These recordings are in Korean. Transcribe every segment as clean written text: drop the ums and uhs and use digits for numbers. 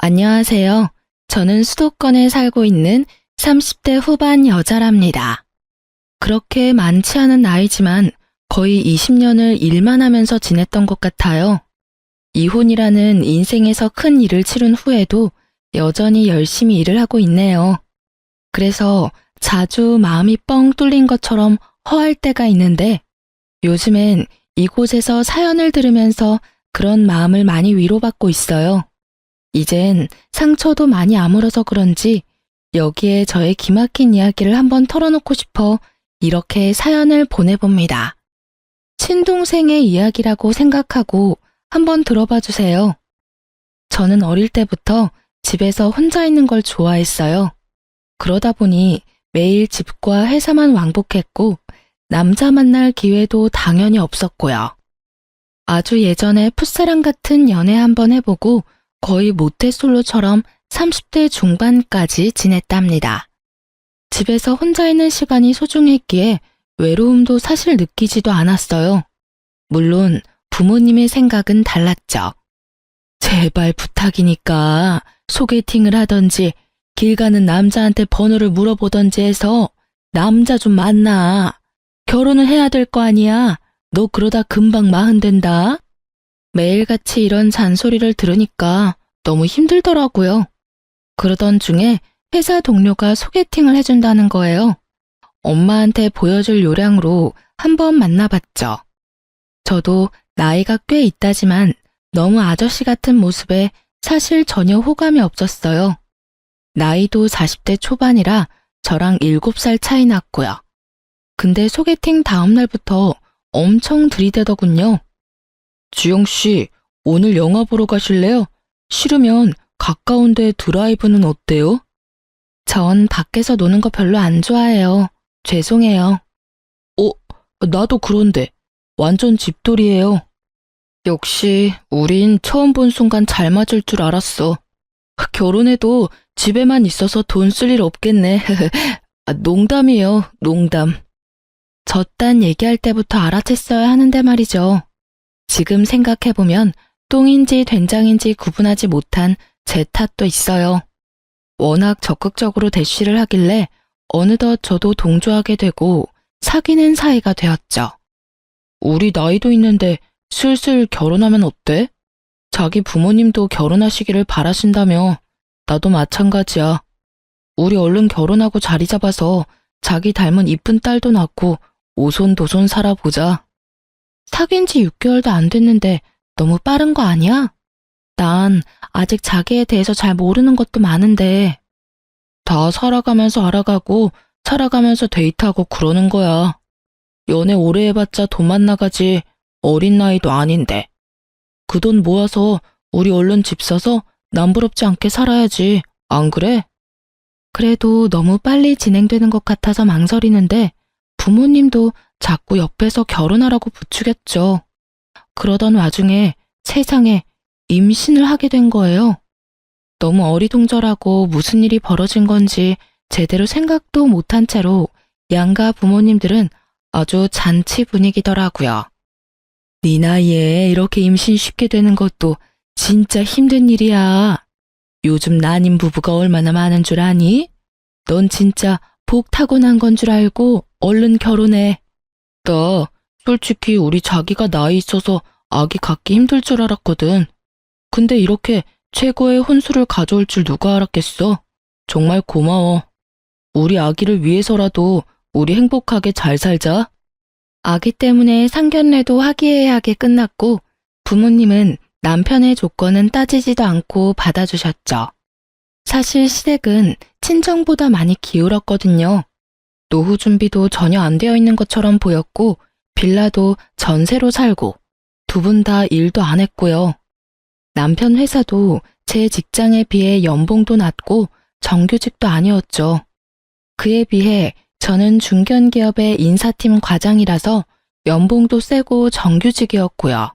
안녕하세요. 저는 수도권에 살고 있는 30대 후반 여자랍니다. 그렇게 많지 않은 나이지만 거의 20년을 일만 하면서 지냈던 것 같아요. 이혼이라는 인생에서 큰 일을 치른 후에도 여전히 열심히 일을 하고 있네요. 그래서 자주 마음이 뻥 뚫린 것처럼 허할 때가 있는데 요즘엔 이곳에서 사연을 들으면서 그런 마음을 많이 위로받고 있어요. 이젠 상처도 많이 아물어서 그런지 여기에 저의 기막힌 이야기를 한번 털어놓고 싶어 이렇게 사연을 보내봅니다. 친동생의 이야기라고 생각하고 한번 들어봐 주세요. 저는 어릴 때부터 집에서 혼자 있는 걸 좋아했어요. 그러다 보니 매일 집과 회사만 왕복했고 남자 만날 기회도 당연히 없었고요. 아주 예전에 풋사랑 같은 연애 한번 해보고 거의 모태솔로처럼 30대 중반까지 지냈답니다. 집에서 혼자 있는 시간이 소중했기에 외로움도 사실 느끼지도 않았어요. 물론 부모님의 생각은 달랐죠. 제발 부탁이니까 소개팅을 하던지 길 가는 남자한테 번호를 물어보던지 해서 남자 좀 만나. 결혼을 해야 될 거 아니야. 너 그러다 금방 마흔 된다. 매일같이 이런 잔소리를 들으니까 너무 힘들더라고요. 그러던 중에 회사 동료가 소개팅을 해준다는 거예요. 엄마한테 보여줄 요량으로 한번 만나봤죠. 저도 나이가 꽤 있다지만 너무 아저씨 같은 모습에 사실 전혀 호감이 없었어요. 나이도 40대 초반이라 저랑 7살 차이 났고요. 근데 소개팅 다음 날부터 엄청 들이대더군요. 주영씨, 오늘 영화 보러 가실래요? 싫으면 가까운데 드라이브는 어때요? 전 밖에서 노는 거 별로 안 좋아해요. 죄송해요. 나도 그런데. 완전 집돌이에요. 역시 우린 처음 본 순간 잘 맞을 줄 알았어. 결혼해도 집에만 있어서 돈 쓸 일 없겠네. 농담이에요, 농담. 저딴 얘기할 때부터 알아챘어야 하는데 말이죠. 지금 생각해보면 똥인지 된장인지 구분하지 못한 제 탓도 있어요. 워낙 적극적으로 대쉬를 하길래 어느덧 저도 동조하게 되고 사귀는 사이가 되었죠. 우리 나이도 있는데 슬슬 결혼하면 어때? 자기 부모님도 결혼하시기를 바라신다며. 나도 마찬가지야. 우리 얼른 결혼하고 자리 잡아서 자기 닮은 이쁜 딸도 낳고 오손도손 살아보자. 사귄 지 6개월도 안 됐는데 너무 빠른 거 아니야? 난 아직 자기에 대해서 잘 모르는 것도 많은데. 다 살아가면서 알아가고 살아가면서 데이트하고 그러는 거야. 연애 오래 해봤자 돈만 나가지 어린 나이도 아닌데. 그 돈 모아서 우리 얼른 집 사서 남부럽지 않게 살아야지. 안 그래? 그래도 너무 빨리 진행되는 것 같아서 망설이는데 부모님도 자꾸 옆에서 결혼하라고 부추겼죠. 그러던 와중에 세상에 임신을 하게 된 거예요. 너무 어리둥절하고 무슨 일이 벌어진 건지 제대로 생각도 못한 채로 양가 부모님들은 아주 잔치 분위기더라고요. 네 나이에 이렇게 임신 쉽게 되는 것도 진짜 힘든 일이야. 요즘 난임 부부가 얼마나 많은 줄 아니? 넌 진짜 복 타고난 건 줄 알고 얼른 결혼해. 나 솔직히 우리 자기가 나이 있어서 아기 갖기 힘들 줄 알았거든. 근데 이렇게 최고의 혼수를 가져올 줄 누가 알았겠어? 정말 고마워. 우리 아기를 위해서라도 우리 행복하게 잘 살자. 아기 때문에 상견례도 화기애애하게 끝났고 부모님은 남편의 조건은 따지지도 않고 받아주셨죠. 사실 시댁은 친정보다 많이 기울었거든요. 노후 준비도 전혀 안 되어 있는 것처럼 보였고 빌라도 전세로 살고 두 분 다 일도 안 했고요. 남편 회사도 제 직장에 비해 연봉도 낮고 정규직도 아니었죠. 그에 비해 저는 중견기업의 인사팀 과장이라서 연봉도 세고 정규직이었고요.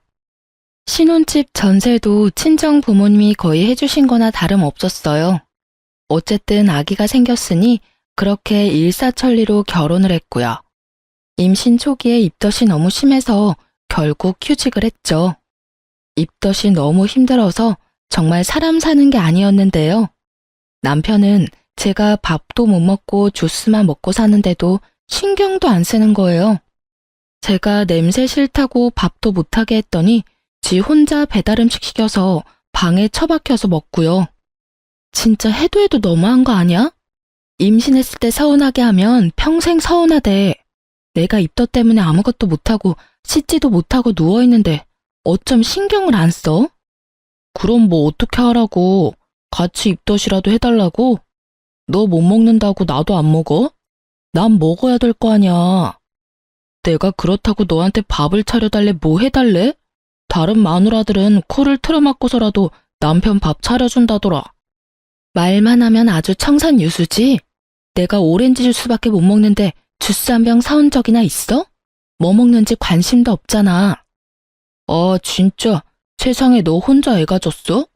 신혼집 전세도 친정 부모님이 거의 해주신 거나 다름없었어요. 어쨌든 아기가 생겼으니 그렇게 일사천리로 결혼을 했고요. 임신 초기에 입덧이 너무 심해서 결국 휴직을 했죠. 입덧이 너무 힘들어서 정말 사람 사는 게 아니었는데요. 남편은 제가 밥도 못 먹고 주스만 먹고 사는데도 신경도 안 쓰는 거예요. 제가 냄새 싫다고 밥도 못하게 했더니 지 혼자 배달음식 시켜서 방에 처박혀서 먹고요. 진짜 해도 해도 너무한 거 아니야? 임신했을 때 서운하게 하면 평생 서운하대. 내가 입덧 때문에 아무것도 못하고 씻지도 못하고 누워있는데 어쩜 신경을 안 써? 그럼 뭐 어떻게 하라고? 같이 입덧이라도 해달라고? 너 못 먹는다고 나도 안 먹어? 난 먹어야 될 거 아니야. 내가 그렇다고 너한테 밥을 차려달래 뭐 해달래? 다른 마누라들은 코를 틀어막고서라도 남편 밥 차려준다더라. 말만 하면 아주 청산유수지? 내가 오렌지 주스밖에 못 먹는데 주스 한 병 사온 적이나 있어? 뭐 먹는지 관심도 없잖아. 아, 진짜 세상에 너 혼자 애 가졌어?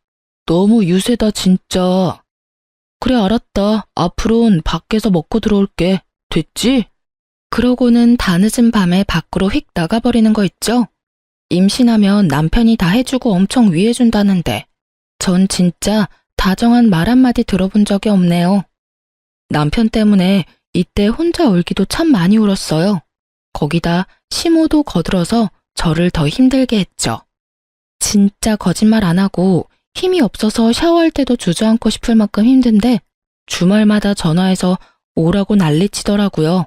너무 유세다 진짜. 그래 알았다. 앞으로는 밖에서 먹고 들어올게. 됐지? 그러고는 다 늦은 밤에 밖으로 휙 나가버리는 거 있죠? 임신하면 남편이 다 해주고 엄청 위해준다는데 전 진짜 다정한 말 한마디 들어본 적이 없네요. 남편 때문에 이때 혼자 울기도 참 많이 울었어요. 거기다 시모도 거들어서 저를 더 힘들게 했죠. 진짜 거짓말 안 하고 힘이 없어서 샤워할 때도 주저앉고 싶을 만큼 힘든데 주말마다 전화해서 오라고 난리치더라고요.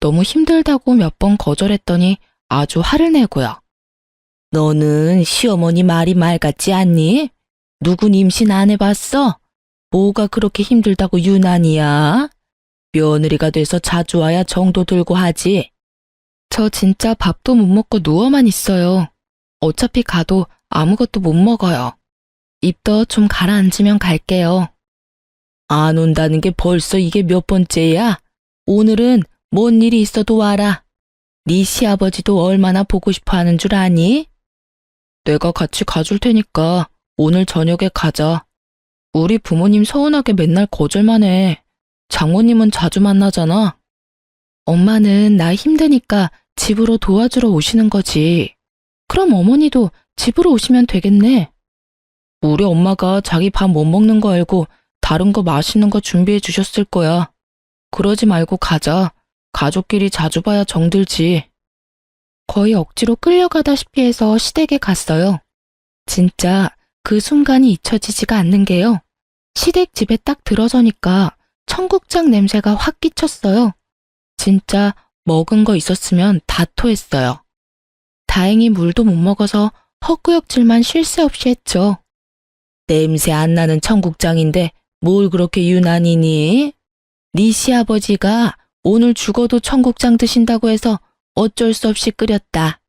너무 힘들다고 몇 번 거절했더니 아주 화를 내고요. 너는 시어머니 말이 말 같지 않니? 누군 임신 안 해봤어? 뭐가 그렇게 힘들다고 유난이야? 며느리가 돼서 자주 와야 정도 들고 하지. 저 진짜 밥도 못 먹고 누워만 있어요. 어차피 가도 아무것도 못 먹어요. 입덧 좀 가라앉으면 갈게요. 안 온다는 게 벌써 이게 몇 번째야? 오늘은 뭔 일이 있어도 와라. 네 시아버지도 얼마나 보고 싶어 하는 줄 아니? 내가 같이 가줄 테니까 오늘 저녁에 가자. 우리 부모님 서운하게 맨날 거절만 해. 장모님은 자주 만나잖아. 엄마는 나 힘드니까 집으로 도와주러 오시는 거지. 그럼 어머니도 집으로 오시면 되겠네. 우리 엄마가 자기 밥 못 먹는 거 알고 다른 거 맛있는 거 준비해 주셨을 거야. 그러지 말고 가자. 가족끼리 자주 봐야 정들지. 거의 억지로 끌려가다시피 해서 시댁에 갔어요. 진짜 그 순간이 잊혀지지가 않는 게요. 시댁 집에 딱 들어서니까 청국장 냄새가 확 끼쳤어요. 진짜 먹은 거 있었으면 다 토했어요. 다행히 물도 못 먹어서 헛구역질만 쉴 새 없이 했죠. 냄새 안 나는 청국장인데 뭘 그렇게 유난이니? 네 시아버지가 오늘 죽어도 청국장 드신다고 해서 어쩔 수 없이 끓였다.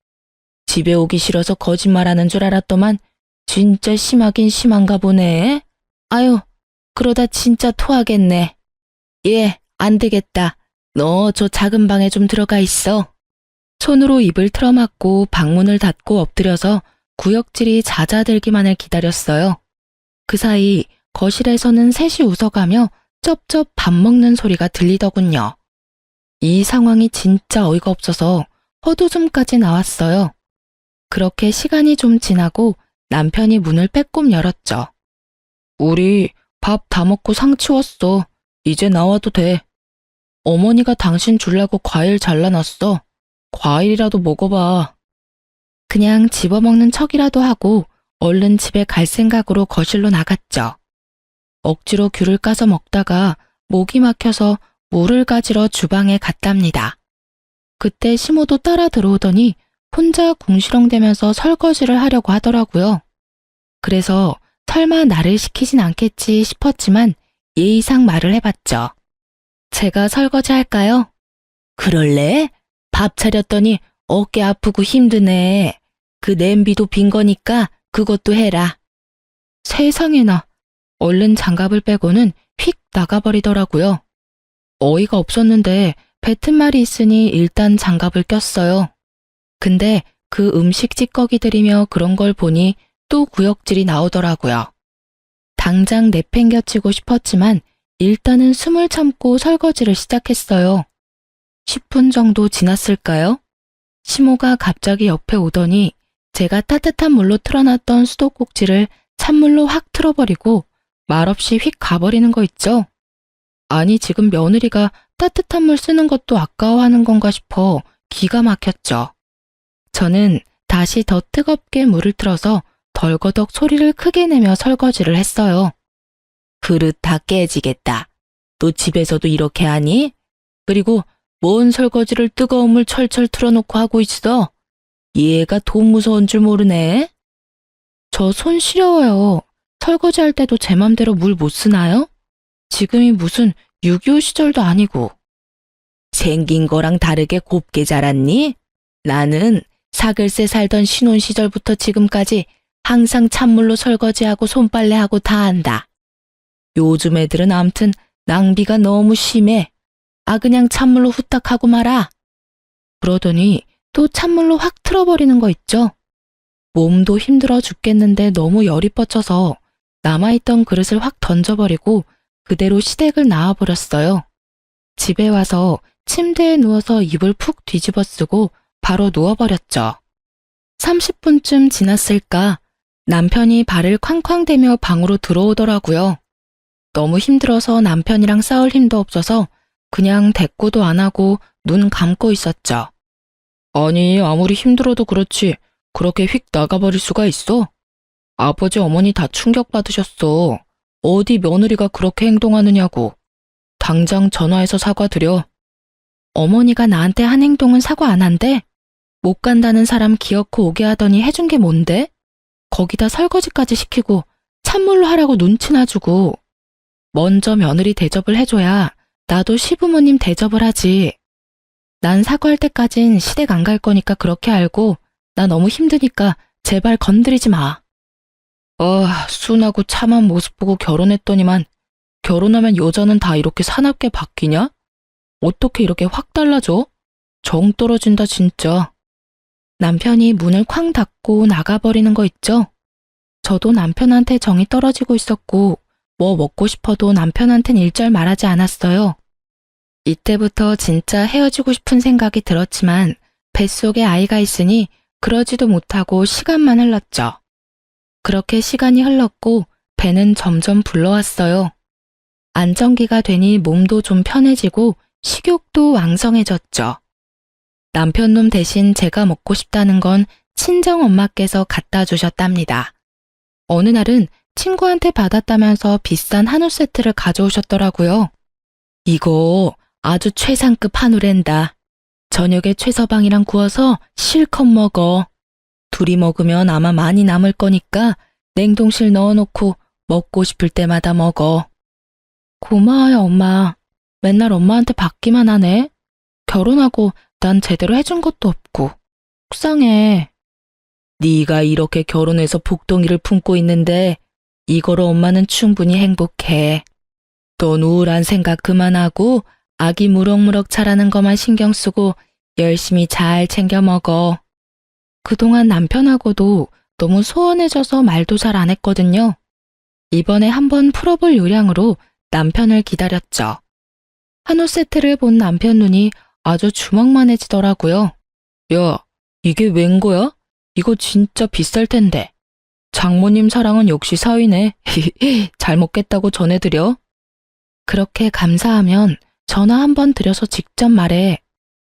집에 오기 싫어서 거짓말하는 줄 알았더만 진짜 심하긴 심한가 보네. 아유, 그러다 진짜 토하겠네. 예, 안 되겠다. 너 저 작은 방에 좀 들어가 있어. 손으로 입을 틀어막고 방문을 닫고 엎드려서 구역질이 잦아들기만을 기다렸어요. 그 사이 거실에서는 셋이 웃어가며 쩝쩝 밥 먹는 소리가 들리더군요. 이 상황이 진짜 어이가 없어서 헛웃음까지 나왔어요. 그렇게 시간이 좀 지나고 남편이 문을 빼꼼 열었죠. 우리 밥 다 먹고 상 치웠어. 이제 나와도 돼. 어머니가 당신 주려고 과일 잘라놨어. 과일이라도 먹어봐. 그냥 집어먹는 척이라도 하고 얼른 집에 갈 생각으로 거실로 나갔죠. 억지로 귤을 까서 먹다가 목이 막혀서 물을 가지러 주방에 갔답니다. 그때 시모도 따라 들어오더니 혼자 궁시렁대면서 설거지를 하려고 하더라고요. 그래서 설마 나를 시키진 않겠지 싶었지만 예의상 말을 해봤죠. 제가 설거지 할까요? 그럴래? 밥 차렸더니 어깨 아프고 힘드네. 그 냄비도 빈 거니까 그것도 해라. 세상에나. 얼른 장갑을 빼고는 휙 나가버리더라고요. 어이가 없었는데 뱉은 말이 있으니 일단 장갑을 꼈어요. 근데 그 음식 찌꺼기들이며 그런 걸 보니 또 구역질이 나오더라고요. 당장 내팽겨치고 싶었지만 일단은 숨을 참고 설거지를 시작했어요. 10분 정도 지났을까요? 시모가 갑자기 옆에 오더니 제가 따뜻한 물로 틀어놨던 수도꼭지를 찬물로 확 틀어버리고 말없이 휙 가버리는 거 있죠? 아니, 지금 며느리가 따뜻한 물 쓰는 것도 아까워하는 건가 싶어 기가 막혔죠. 저는 다시 더 뜨겁게 물을 틀어서 덜거덕 소리를 크게 내며 설거지를 했어요. 그릇 다 깨지겠다. 너 집에서도 이렇게 하니? 그리고 뭔 설거지를 뜨거운 물 철철 틀어놓고 하고 있어? 얘가 돈 무서운 줄 모르네. 저 손 시려워요. 설거지할 때도 제 맘대로 물 못 쓰나요? 지금이 무슨 6.25 시절도 아니고. 생긴 거랑 다르게 곱게 자랐니? 나는 사글세 살던 신혼 시절부터 지금까지 항상 찬물로 설거지하고 손빨래하고 다 한다. 요즘 애들은 암튼 낭비가 너무 심해. 그냥 찬물로 후딱 하고 말아. 그러더니 또 찬물로 확 틀어버리는 거 있죠? 몸도 힘들어 죽겠는데 너무 열이 뻗쳐서 남아있던 그릇을 확 던져버리고 그대로 시댁을 나와버렸어요. 집에 와서 침대에 누워서 이불 푹 뒤집어 쓰고 바로 누워버렸죠. 30분쯤 지났을까 남편이 발을 쾅쾅대며 방으로 들어오더라고요. 너무 힘들어서 남편이랑 싸울 힘도 없어서 그냥 대꾸도 안 하고 눈 감고 있었죠. 아니, 아무리 힘들어도 그렇지 그렇게 휙 나가버릴 수가 있어? 아버지 어머니 다 충격받으셨어. 어디 며느리가 그렇게 행동하느냐고. 당장 전화해서 사과드려. 어머니가 나한테 한 행동은 사과 안 한대? 못 간다는 사람 기어코 오게 하더니 해준 게 뭔데? 거기다 설거지까지 시키고 찬물로 하라고 눈치나 주고. 먼저 며느리 대접을 해줘야 나도 시부모님 대접을 하지. 난 사과할 때까진 시댁 안 갈 거니까 그렇게 알고 나 너무 힘드니까 제발 건드리지 마. 순하고 참한 모습 보고 결혼했더니만 결혼하면 여자는 다 이렇게 사납게 바뀌냐? 어떻게 이렇게 확 달라져? 정 떨어진다 진짜. 남편이 문을 쾅 닫고 나가버리는 거 있죠? 저도 남편한테 정이 떨어지고 있었고 뭐 먹고 싶어도 남편한텐 일절 말하지 않았어요. 이때부터 진짜 헤어지고 싶은 생각이 들었지만 뱃속에 아이가 있으니 그러지도 못하고 시간만 흘렀죠. 그렇게 시간이 흘렀고 배는 점점 불러왔어요. 안정기가 되니 몸도 좀 편해지고 식욕도 왕성해졌죠. 남편놈 대신 제가 먹고 싶다는 건 친정엄마께서 갖다 주셨답니다. 어느 날은 친구한테 받았다면서 비싼 한우 세트를 가져오셨더라고요. 이거 아주 최상급 한우랜다. 저녁에 최서방이랑 구워서 실컷 먹어. 둘이 먹으면 아마 많이 남을 거니까 냉동실 넣어놓고 먹고 싶을 때마다 먹어. 고마워요, 엄마. 맨날 엄마한테 받기만 하네. 결혼하고 난 제대로 해준 것도 없고. 속상해. 네가 이렇게 결혼해서 복덩이를 품고 있는데 이거로 엄마는 충분히 행복해. 넌 우울한 생각 그만하고 아기 무럭무럭 자라는 것만 신경 쓰고 열심히 잘 챙겨 먹어. 그동안 남편하고도 너무 소원해져서 말도 잘 안 했거든요. 이번에 한번 풀어볼 요량으로 남편을 기다렸죠. 한우 세트를 본 남편 눈이 아주 주먹만해지더라고요. 야, 이게 웬 거야? 이거 진짜 비쌀 텐데. 장모님 사랑은 역시 사위네. 잘 먹겠다고 전해드려. 그렇게 감사하면 전화 한번 드려서 직접 말해.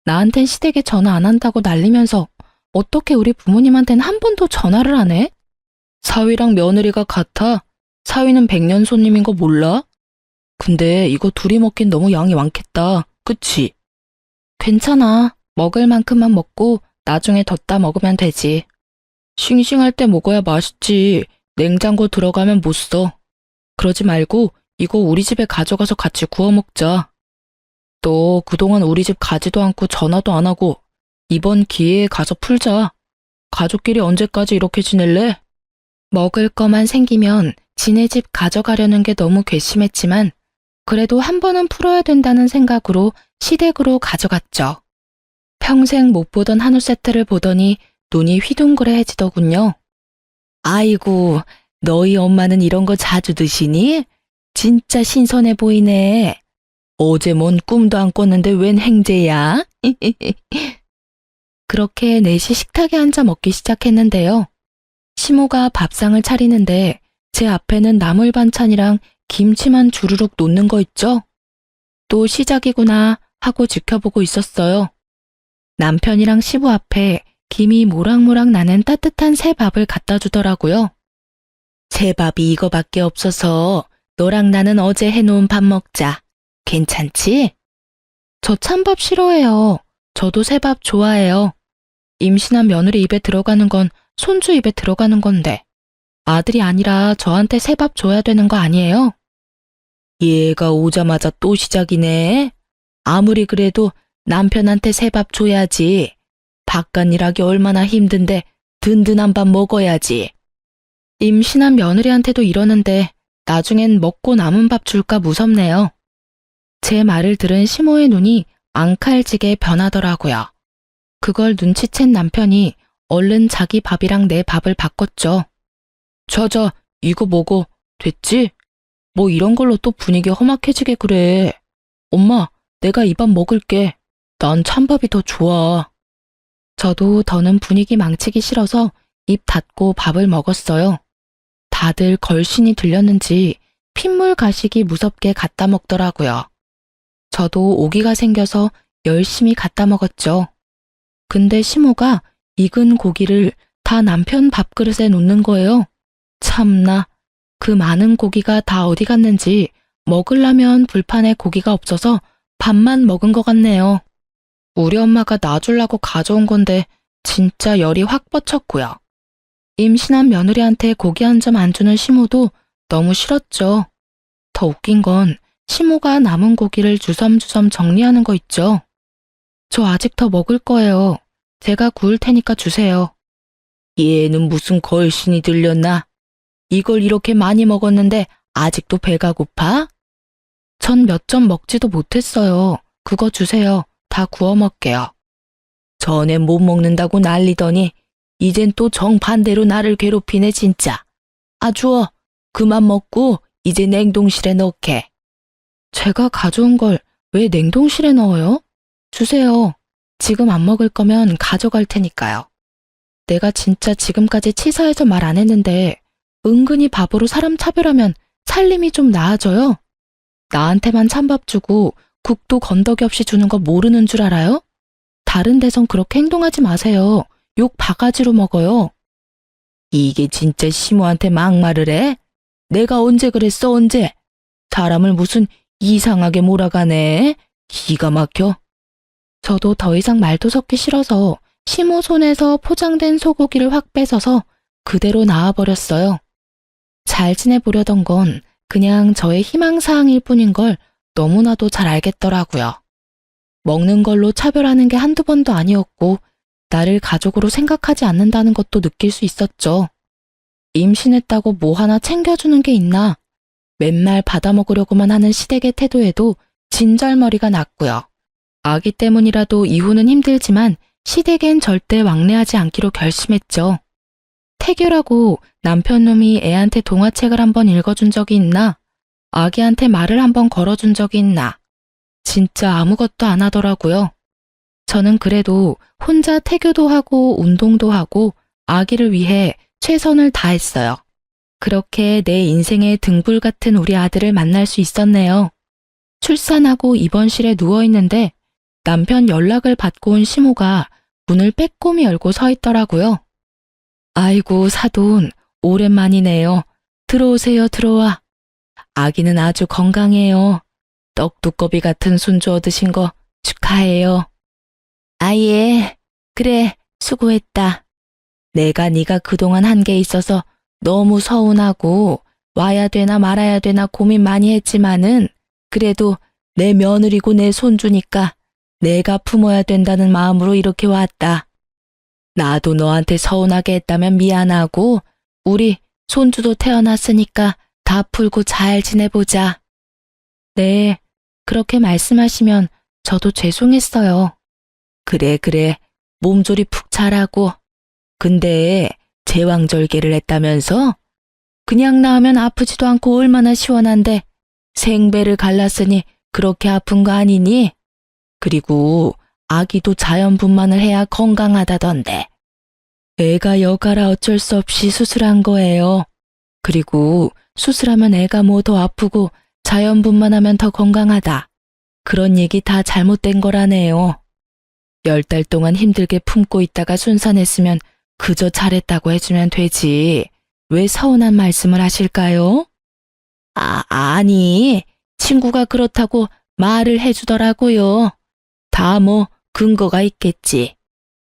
나한텐 시댁에 전화 안 한다고 난리면서 어떻게 우리 부모님한텐 한 번도 전화를 안 해? 사위랑 며느리가 같아? 사위는 100년 손님인 거 몰라? 근데 이거 둘이 먹긴 너무 양이 많겠다. 그치? 괜찮아. 먹을 만큼만 먹고 나중에 덧다 먹으면 되지. 싱싱할 때 먹어야 맛있지. 냉장고 들어가면 못 써. 그러지 말고 이거 우리 집에 가져가서 같이 구워 먹자. 너 그동안 우리 집 가지도 않고 전화도 안 하고 이번 기회에 가서 풀자. 가족끼리 언제까지 이렇게 지낼래? 먹을 거만 생기면 지네 집 가져가려는 게 너무 괘씸했지만 그래도 한 번은 풀어야 된다는 생각으로 시댁으로 가져갔죠. 평생 못 보던 한우 세트를 보더니 눈이 휘둥그레해지더군요. 아이고, 너희 엄마는 이런 거 자주 드시니? 진짜 신선해 보이네. 어제 뭔 꿈도 안 꿨는데 웬 행제야? 그렇게 넷이 식탁에 앉아 먹기 시작했는데요. 시모가 밥상을 차리는데 제 앞에는 나물 반찬이랑 김치만 주르륵 놓는 거 있죠? 또 시작이구나 하고 지켜보고 있었어요. 남편이랑 시부 앞에 김이 모락모락 나는 따뜻한 새 밥을 갖다 주더라고요. 새 밥이 이거밖에 없어서 너랑 나는 어제 해놓은 밥 먹자. 괜찮지? 저 찬밥 싫어해요. 저도 새밥 좋아해요. 임신한 며느리 입에 들어가는 건 손주 입에 들어가는 건데 아들이 아니라 저한테 새밥 줘야 되는 거 아니에요? 얘가 오자마자 또 시작이네. 아무리 그래도 남편한테 새밥 줘야지. 바깥일하기 얼마나 힘든데 든든한 밥 먹어야지. 임신한 며느리한테도 이러는데 나중엔 먹고 남은 밥 줄까 무섭네요. 제 말을 들은 시모의 눈이 앙칼지게 변하더라고요. 그걸 눈치챈 남편이 얼른 자기 밥이랑 내 밥을 바꿨죠. 저저 이거 먹어. 됐지? 뭐 이런 걸로 또 분위기 험악해지게 그래. 엄마, 내가 이 밥 먹을게. 난 찬밥이 더 좋아. 저도 더는 분위기 망치기 싫어서 입 닫고 밥을 먹었어요. 다들 걸신이 들렸는지 핏물 가시기 무섭게 갖다 먹더라고요. 저도 오기가 생겨서 열심히 갖다 먹었죠. 근데 시모가 익은 고기를 다 남편 밥그릇에 놓는 거예요. 참나, 그 많은 고기가 다 어디 갔는지 먹으려면 불판에 고기가 없어서 밥만 먹은 것 같네요. 우리 엄마가 놔주려고 가져온 건데 진짜 열이 확 뻗쳤고요. 임신한 며느리한테 고기 한 점 안 주는 시모도 너무 싫었죠. 더 웃긴 건 시모가 남은 고기를 주섬주섬 정리하는 거 있죠. 저 아직 더 먹을 거예요. 제가 구울 테니까 주세요. 얘는 무슨 걸신이 들렸나? 이걸 이렇게 많이 먹었는데 아직도 배가 고파? 전 몇 점 먹지도 못했어요. 그거 주세요. 다 구워 먹게요. 전에 못 먹는다고 난리더니 이젠 또 정반대로 나를 괴롭히네 진짜. 아 주워. 그만 먹고 이제 냉동실에 넣게. 제가 가져온 걸 왜 냉동실에 넣어요? 주세요. 지금 안 먹을 거면 가져갈 테니까요. 내가 진짜 지금까지 치사해서 말 안 했는데 은근히 바보로 사람 차별하면 살림이 좀 나아져요? 나한테만 찬밥 주고 국도 건더기 없이 주는 거 모르는 줄 알아요? 다른 데선 그렇게 행동하지 마세요. 욕 바가지로 먹어요. 이게 진짜 시모한테 막말을 해? 내가 언제 그랬어 언제? 사람을 무슨 이상하게 몰아가네. 기가 막혀. 저도 더 이상 말도 섞기 싫어서 시모 손에서 포장된 소고기를 확 뺏어서 그대로 나와버렸어요. 잘 지내보려던 건 그냥 저의 희망사항일 뿐인 걸 너무나도 잘 알겠더라고요. 먹는 걸로 차별하는 게 한두 번도 아니었고 나를 가족으로 생각하지 않는다는 것도 느낄 수 있었죠. 임신했다고 뭐 하나 챙겨주는 게 있나? 맨날 받아먹으려고만 하는 시댁의 태도에도 진절머리가 났고요. 아기 때문이라도 이후는 힘들지만 시댁엔 절대 왕래하지 않기로 결심했죠. 태교라고 남편놈이 애한테 동화책을 한번 읽어준 적이 있나? 아기한테 말을 한번 걸어준 적이 있나? 진짜 아무것도 안 하더라고요. 저는 그래도 혼자 태교도 하고 운동도 하고 아기를 위해 최선을 다했어요. 그렇게 내 인생의 등불 같은 우리 아들을 만날 수 있었네요. 출산하고 입원실에 누워있는데 남편 연락을 받고 온 시모가 문을 빼꼼히 열고 서 있더라고요. 아이고 사돈, 오랜만이네요. 들어오세요 들어와. 아기는 아주 건강해요. 떡두꺼비 같은 손주 얻으신 거 축하해요. 아예, 그래 수고했다. 내가 네가 그동안 한 게 있어서 너무 서운하고 와야 되나 말아야 되나 고민 많이 했지만은 그래도 내 며느리고 내 손주니까 내가 품어야 된다는 마음으로 이렇게 왔다. 나도 너한테 서운하게 했다면 미안하고 우리 손주도 태어났으니까 다 풀고 잘 지내보자. 네, 그렇게 말씀하시면 저도 죄송했어요. 그래, 몸조리 푹 잘하고. 근데 제왕절개를 했다면서? 그냥 낳으면 아프지도 않고 얼마나 시원한데 생배를 갈랐으니 그렇게 아픈 거 아니니? 그리고 아기도 자연분만을 해야 건강하다던데. 애가 여가라 어쩔 수 없이 수술한 거예요. 그리고 수술하면 애가 뭐 더 아프고 자연분만하면 더 건강하다. 그런 얘기 다 잘못된 거라네요. 10달 동안 힘들게 품고 있다가 순산했으면 그저 잘했다고 해주면 되지. 왜 서운한 말씀을 하실까요? 아니, 친구가 그렇다고 말을 해주더라고요. 다 뭐 근거가 있겠지.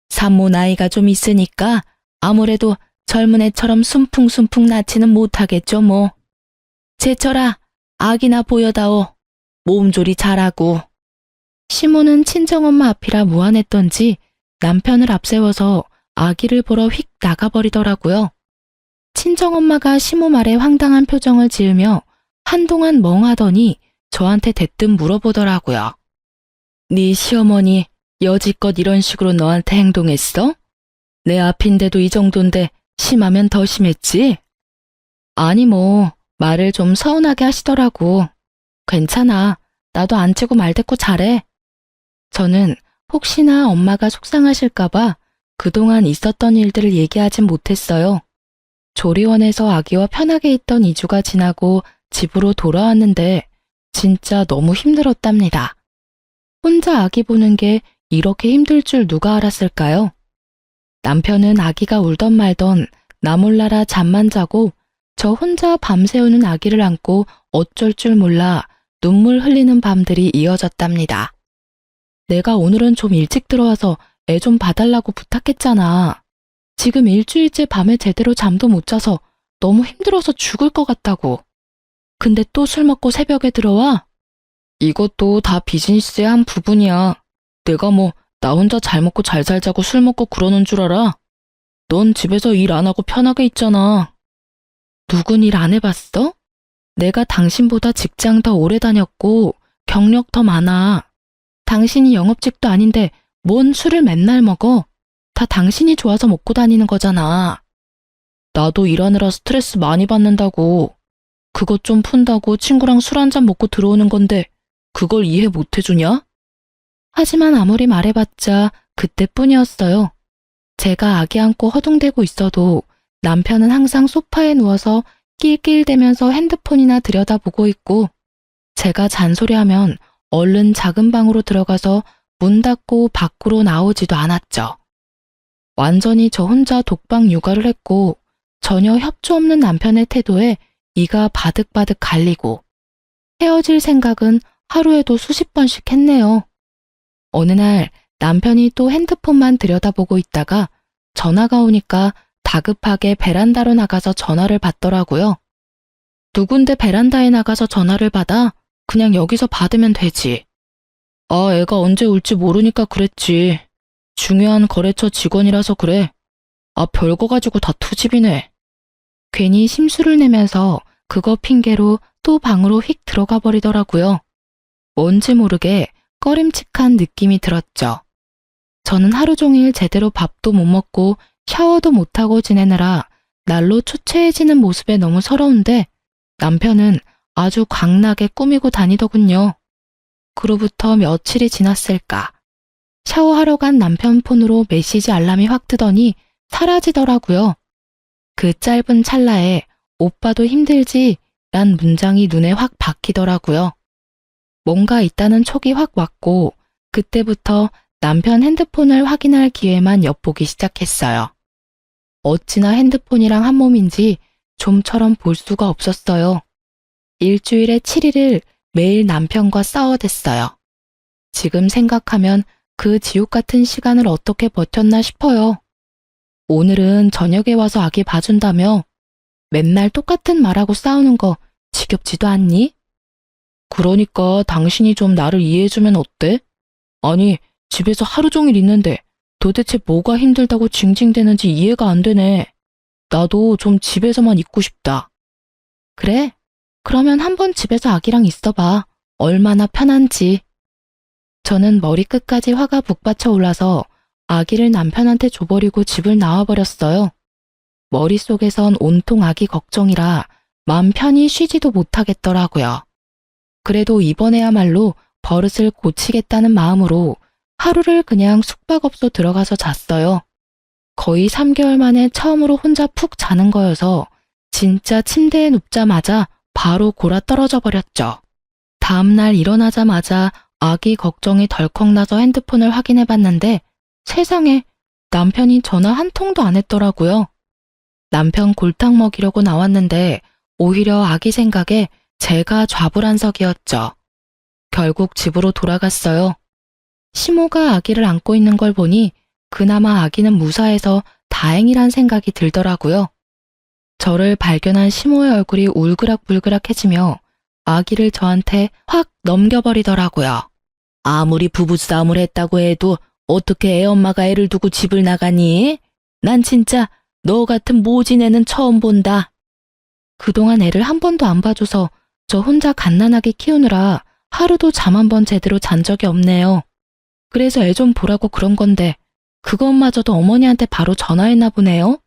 산모 나이가 좀 있으니까 아무래도 젊은 애처럼 순풍순풍 낳지는 못하겠죠 뭐. 제철아, 아기나 보여다오. 몸조리 잘하고. 시모는 친정엄마 앞이라 무안했던지 남편을 앞세워서 아기를 보러 휙 나가버리더라고요. 친정엄마가 시모 말에 황당한 표정을 지으며 한동안 멍하더니 저한테 대뜸 물어보더라고요. 네 시어머니 여지껏 이런 식으로 너한테 행동했어? 내 앞인데도 이 정도인데 심하면 더 심했지? 아니 뭐 말을 좀 서운하게 하시더라고. 괜찮아. 나도 안 치고 말대꾸 잘해. 저는 혹시나 엄마가 속상하실까봐 그동안 있었던 일들을 얘기하진 못했어요. 조리원에서 아기와 편하게 있던 2주가 지나고 집으로 돌아왔는데 진짜 너무 힘들었답니다. 혼자 아기 보는 게 이렇게 힘들 줄 누가 알았을까요? 남편은 아기가 울던 말던 나 몰라라 잠만 자고 저 혼자 밤새우는 아기를 안고 어쩔 줄 몰라 눈물 흘리는 밤들이 이어졌답니다. 내가 오늘은 좀 일찍 들어와서 애 좀 봐달라고 부탁했잖아. 지금 일주일째 밤에 제대로 잠도 못 자서 너무 힘들어서 죽을 것 같다고. 근데 또 술 먹고 새벽에 들어와? 이것도 다 비즈니스의 한 부분이야. 내가 뭐 나 혼자 잘 먹고 잘 살자고 술 먹고 그러는 줄 알아? 넌 집에서 일 안 하고 편하게 있잖아. 누군 일 안 해봤어? 내가 당신보다 직장 더 오래 다녔고 경력 더 많아. 당신이 영업직도 아닌데 뭔 술을 맨날 먹어? 다 당신이 좋아서 먹고 다니는 거잖아. 나도 일하느라 스트레스 많이 받는다고. 그것 좀 푼다고 친구랑 술 한잔 먹고 들어오는 건데 그걸 이해 못 해주냐? 하지만 아무리 말해봤자 그때뿐이었어요. 제가 아기 안고 허둥대고 있어도 남편은 항상 소파에 누워서 낄낄대면서 핸드폰이나 들여다보고 있고 제가 잔소리하면 얼른 작은 방으로 들어가서 문 닫고 밖으로 나오지도 않았죠. 완전히 저 혼자 독박 육아를 했고 전혀 협조 없는 남편의 태도에 이가 바득바득 갈리고 헤어질 생각은 하루에도 수십 번씩 했네요. 어느 날 남편이 또 핸드폰만 들여다보고 있다가 전화가 오니까 다급하게 베란다로 나가서 전화를 받더라고요. 누군데 베란다에 나가서 전화를 받아? 그냥 여기서 받으면 되지. 아, 애가 언제 올지 모르니까 그랬지. 중요한 거래처 직원이라서 그래. 아, 별거 가지고 다 투집이네. 괜히 심술을 내면서 그거 핑계로 또 방으로 휙 들어가 버리더라고요. 뭔지 모르게 꺼림칙한 느낌이 들었죠. 저는 하루 종일 제대로 밥도 못 먹고 샤워도 못하고 지내느라 날로 초췌해지는 모습에 너무 서러운데 남편은 아주 광나게 꾸미고 다니더군요. 그로부터 며칠이 지났을까. 샤워하러 간 남편 폰으로 메시지 알람이 확 뜨더니 사라지더라고요. 그 짧은 찰나에 오빠도 힘들지? 란 문장이 눈에 확 박히더라고요. 뭔가 있다는 촉이 확 왔고 그때부터 남편 핸드폰을 확인할 기회만 엿보기 시작했어요. 어찌나 핸드폰이랑 한 몸인지 좀처럼 볼 수가 없었어요. 일주일에 7일을 매일 남편과 싸워댔어요. 지금 생각하면 그 지옥 같은 시간을 어떻게 버텼나 싶어요. 오늘은 저녁에 와서 아기 봐준다며 맨날 똑같은 말하고 싸우는 거 지겹지도 않니? 그러니까 당신이 좀 나를 이해해주면 어때? 아니, 집에서 하루 종일 있는데 도대체 뭐가 힘들다고 징징대는지 이해가 안 되네. 나도 좀 집에서만 있고 싶다. 그래? 그러면 한번 집에서 아기랑 있어봐. 얼마나 편한지. 저는 머리끝까지 화가 북받쳐 올라서 아기를 남편한테 줘버리고 집을 나와버렸어요. 머릿속에선 온통 아기 걱정이라 마음 편히 쉬지도 못하겠더라고요. 그래도 이번에야말로 버릇을 고치겠다는 마음으로 하루를 그냥 숙박업소 들어가서 잤어요. 거의 3개월 만에 처음으로 혼자 푹 자는 거여서 진짜 침대에 눕자마자 바로 골아 떨어져 버렸죠. 다음날 일어나자마자 아기 걱정이 덜컥 나서 핸드폰을 확인해 봤는데 세상에 남편이 전화 한 통도 안 했더라고요. 남편 골탕 먹이려고 나왔는데 오히려 아기 생각에 제가 좌불안석이었죠. 결국 집으로 돌아갔어요. 시모가 아기를 안고 있는 걸 보니 그나마 아기는 무사해서 다행이란 생각이 들더라고요. 저를 발견한 시모의 얼굴이 울그락불그락해지며 아기를 저한테 확 넘겨버리더라고요. 아무리 부부싸움을 했다고 해도 어떻게 애엄마가 애를 두고 집을 나가니? 난 진짜 너 같은 모진 애는 처음 본다. 그동안 애를 한 번도 안 봐줘서 저 혼자 갓난아기 키우느라 하루도 잠 한 번 제대로 잔 적이 없네요. 그래서 애 좀 보라고 그런 건데 그것마저도 어머니한테 바로 전화했나 보네요.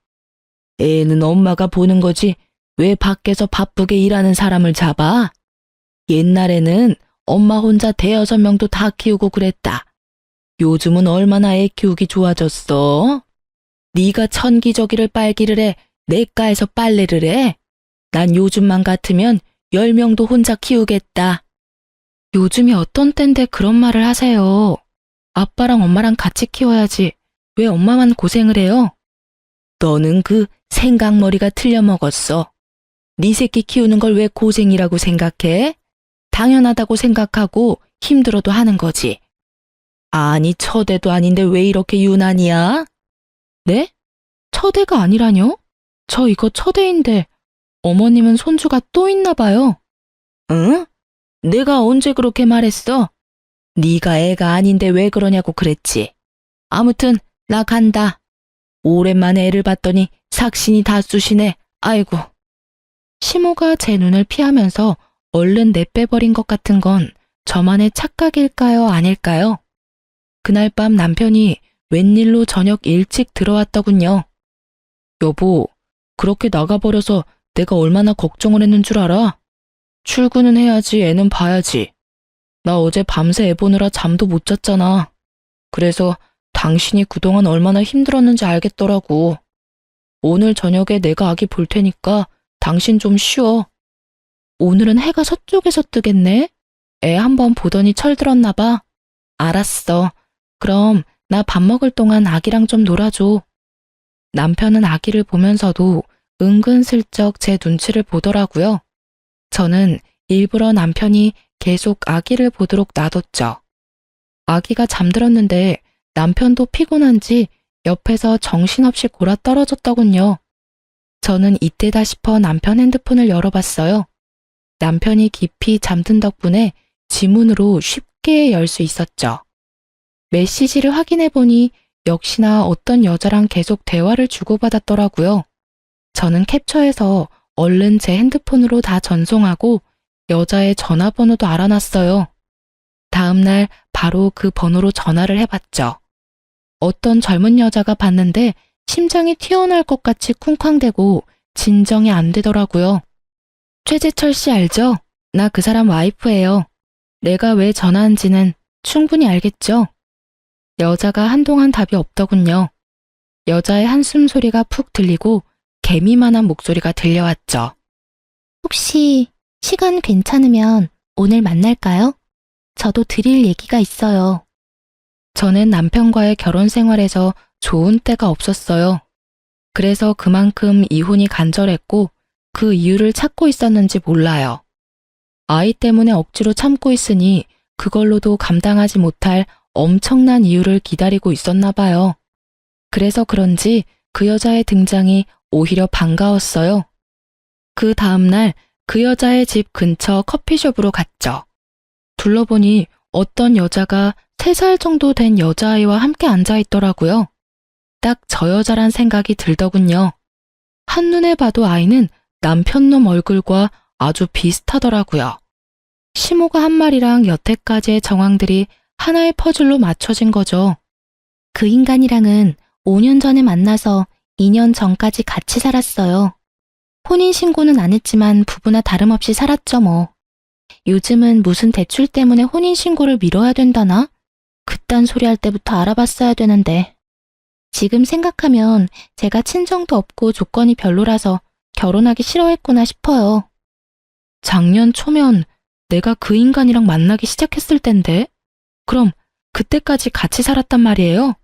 애는 엄마가 보는 거지 왜 밖에서 바쁘게 일하는 사람을 잡아? 옛날에는 엄마 혼자 대여섯 명도 다 키우고 그랬다. 요즘은 얼마나 애 키우기 좋아졌어? 네가 천기저귀를 빨기를 해, 내과에서 빨래를 해? 난 요즘만 같으면 10명도 혼자 키우겠다. 요즘이 어떤 땐데 그런 말을 하세요. 아빠랑 엄마랑 같이 키워야지. 왜 엄마만 고생을 해요? 너는 그 생각머리가 틀려먹었어. 네 새끼 키우는 걸 왜 고생이라고 생각해? 당연하다고 생각하고 힘들어도 하는 거지. 아니, 처대도 아닌데 왜 이렇게 유난이야? 네? 처대가 아니라뇨? 저 이거 처대인데 어머님은 손주가 또 있나 봐요. 응? 내가 언제 그렇게 말했어? 네가 애가 아닌데 왜 그러냐고 그랬지. 아무튼 나 간다. 오랜만에 애를 봤더니 삭신이 다 쑤시네. 아이고. 시모가 제 눈을 피하면서 얼른 내빼버린 것 같은 건 저만의 착각일까요, 아닐까요? 그날 밤 남편이 웬일로 저녁 일찍 들어왔더군요. 여보, 그렇게 나가버려서 내가 얼마나 걱정을 했는 줄 알아? 출근은 해야지, 애는 봐야지. 나 어제 밤새 애 보느라 잠도 못 잤잖아. 그래서 당신이 그동안 얼마나 힘들었는지 알겠더라고. 오늘 저녁에 내가 아기 볼 테니까 당신 좀 쉬어. 오늘은 해가 서쪽에서 뜨겠네? 애 한번 보더니 철들었나 봐. 알았어. 그럼 나 밥 먹을 동안 아기랑 좀 놀아줘. 남편은 아기를 보면서도 은근슬쩍 제 눈치를 보더라고요. 저는 일부러 남편이 계속 아기를 보도록 놔뒀죠. 아기가 잠들었는데 남편도 피곤한지 옆에서 정신없이 골아 떨어졌더군요. 저는 이때다 싶어 남편 핸드폰을 열어봤어요. 남편이 깊이 잠든 덕분에 지문으로 쉽게 열 수 있었죠. 메시지를 확인해보니 역시나 어떤 여자랑 계속 대화를 주고받았더라고요. 저는 캡처해서 얼른 제 핸드폰으로 다 전송하고 여자의 전화번호도 알아놨어요. 다음날 바로 그 번호로 전화를 해봤죠. 어떤 젊은 여자가 봤는데 심장이 튀어나올 것 같이 쿵쾅대고 진정이 안 되더라고요. 최재철 씨 알죠? 나 그 사람 와이프예요. 내가 왜 전화한지는 충분히 알겠죠? 여자가 한동안 답이 없더군요. 여자의 한숨 소리가 푹 들리고 개미만한 목소리가 들려왔죠. 혹시 시간 괜찮으면 오늘 만날까요? 저도 드릴 얘기가 있어요. 저는 남편과의 결혼 생활에서 좋은 때가 없었어요. 그래서 그만큼 이혼이 간절했고 그 이유를 찾고 있었는지 몰라요. 아이 때문에 억지로 참고 있으니 그걸로도 감당하지 못할 엄청난 이유를 기다리고 있었나 봐요. 그래서 그런지 그 여자의 등장이 오히려 반가웠어요. 그 다음날 그 여자의 집 근처 커피숍으로 갔죠. 둘러보니 어떤 여자가 3살 정도 된 여자아이와 함께 앉아있더라고요. 딱 저 여자란 생각이 들더군요. 한눈에 봐도 아이는 남편놈 얼굴과 아주 비슷하더라고요. 시모가 한 말이랑 여태까지의 정황들이 하나의 퍼즐로 맞춰진 거죠. 그 인간이랑은 5년 전에 만나서 2년 전까지 같이 살았어요. 혼인신고는 안 했지만 부부나 다름없이 살았죠 뭐. 요즘은 무슨 대출 때문에 혼인신고를 미뤄야 된다나? 그딴 소리 할 때부터 알아봤어야 되는데. 지금 생각하면 제가 친정도 없고 조건이 별로라서 결혼하기 싫어했구나 싶어요. 작년 초면 내가 그 인간이랑 만나기 시작했을 땐데? 그럼 그때까지 같이 살았단 말이에요?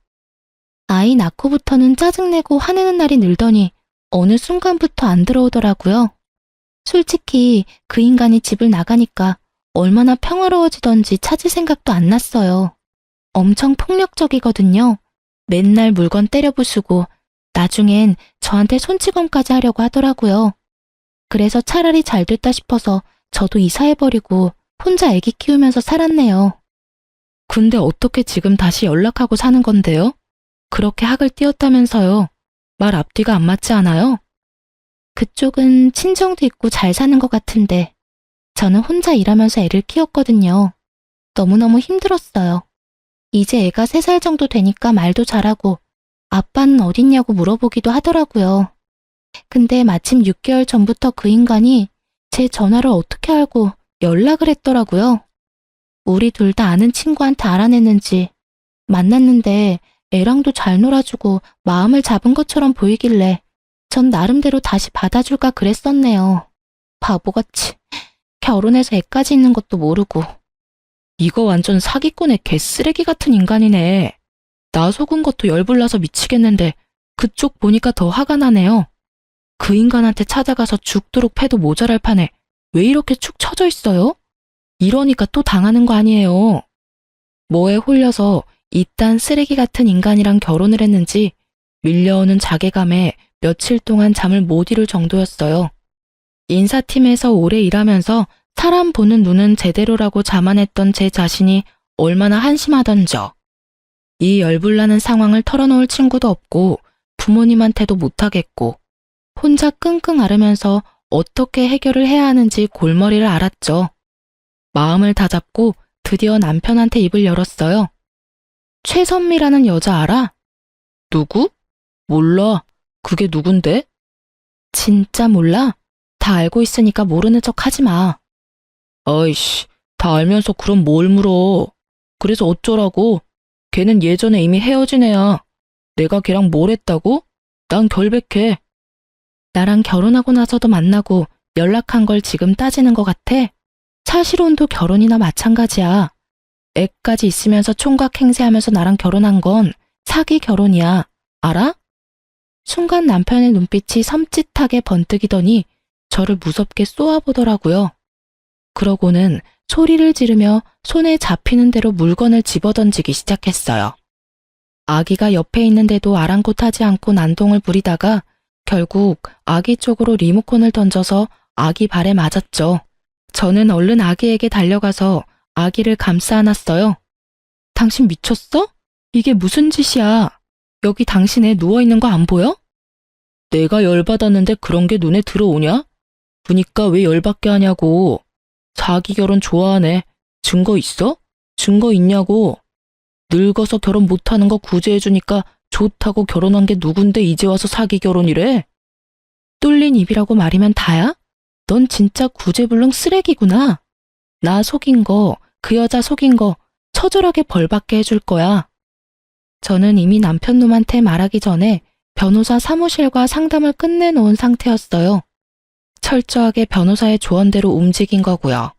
아이 낳고부터는 짜증내고 화내는 날이 늘더니 어느 순간부터 안 들어오더라고요. 솔직히 그 인간이 집을 나가니까 얼마나 평화로워지던지 찾을 생각도 안 났어요. 엄청 폭력적이거든요. 맨날 물건 때려 부수고 나중엔 저한테 손찌검까지 하려고 하더라고요. 그래서 차라리 잘 됐다 싶어서 저도 이사해버리고 혼자 아기 키우면서 살았네요. 근데 어떻게 지금 다시 연락하고 사는 건데요? 그렇게 학을 띄웠다면서요. 말 앞뒤가 안 맞지 않아요? 그쪽은 친정도 있고 잘 사는 것 같은데 저는 혼자 일하면서 애를 키웠거든요. 너무너무 힘들었어요. 이제 애가 3살 정도 되니까 말도 잘하고 아빠는 어딨냐고 물어보기도 하더라고요. 근데 마침 6개월 전부터 그 인간이 제 전화를 어떻게 알고 연락을 했더라고요. 우리 둘 다 아는 친구한테 알아냈는지 만났는데 애랑도 잘 놀아주고 마음을 잡은 것처럼 보이길래 전 나름대로 다시 받아줄까 그랬었네요. 바보같이 결혼해서 애까지 있는 것도 모르고. 이거 완전 사기꾼의 개쓰레기 같은 인간이네. 나 속은 것도 열불나서 미치겠는데 그쪽 보니까 더 화가 나네요. 그 인간한테 찾아가서 죽도록 패도 모자랄 판에 왜 이렇게 축 처져 있어요? 이러니까 또 당하는 거 아니에요. 뭐에 홀려서 이딴 쓰레기 같은 인간이랑 결혼을 했는지 밀려오는 자괴감에 며칠 동안 잠을 못 이룰 정도였어요. 인사팀에서 오래 일하면서 사람 보는 눈은 제대로라고 자만했던 제 자신이 얼마나 한심하던져. 이 열불나는 상황을 털어놓을 친구도 없고 부모님한테도 못하겠고 혼자 끙끙 앓으면서 어떻게 해결을 해야 하는지 골머리를 앓았죠. 마음을 다잡고 드디어 남편한테 입을 열었어요. 최선미라는 여자 알아? 누구? 몰라. 그게 누군데? 진짜 몰라? 다 알고 있으니까 모르는 척 하지 마. 아이씨, 다 알면서 그럼 뭘 물어. 그래서 어쩌라고? 걔는 예전에 이미 헤어진 애야. 내가 걔랑 뭘 했다고? 난 결백해. 나랑 결혼하고 나서도 만나고 연락한 걸 지금 따지는 것 같아? 사실혼도 결혼이나 마찬가지야. 애까지 있으면서 총각 행세하면서 나랑 결혼한 건 사기 결혼이야. 알아? 순간 남편의 눈빛이 섬찟하게 번뜩이더니 저를 무섭게 쏘아보더라고요. 그러고는 소리를 지르며 손에 잡히는 대로 물건을 집어던지기 시작했어요. 아기가 옆에 있는데도 아랑곳하지 않고 난동을 부리다가 결국 아기 쪽으로 리모컨을 던져서 아기 발에 맞았죠. 저는 얼른 아기에게 달려가서 아기를 감싸 안았어요. 당신 미쳤어? 이게 무슨 짓이야? 여기 당신 애 누워있는 거 안 보여? 내가 열받았는데 그런 게 눈에 들어오냐? 보니까 왜 열받게 하냐고. 자기 결혼 좋아하네. 증거 있어? 증거 있냐고. 늙어서 결혼 못하는 거 구제해주니까 좋다고 결혼한 게 누군데 이제 와서 사기 결혼이래? 뚫린 입이라고 말이면 다야? 넌 진짜 구제불능 쓰레기구나. 나 속인 거, 그 여자 속인 거 처절하게 벌받게 해줄 거야. 저는 이미 남편 놈한테 말하기 전에 변호사 사무실과 상담을 끝내놓은 상태였어요. 철저하게 변호사의 조언대로 움직인 거고요.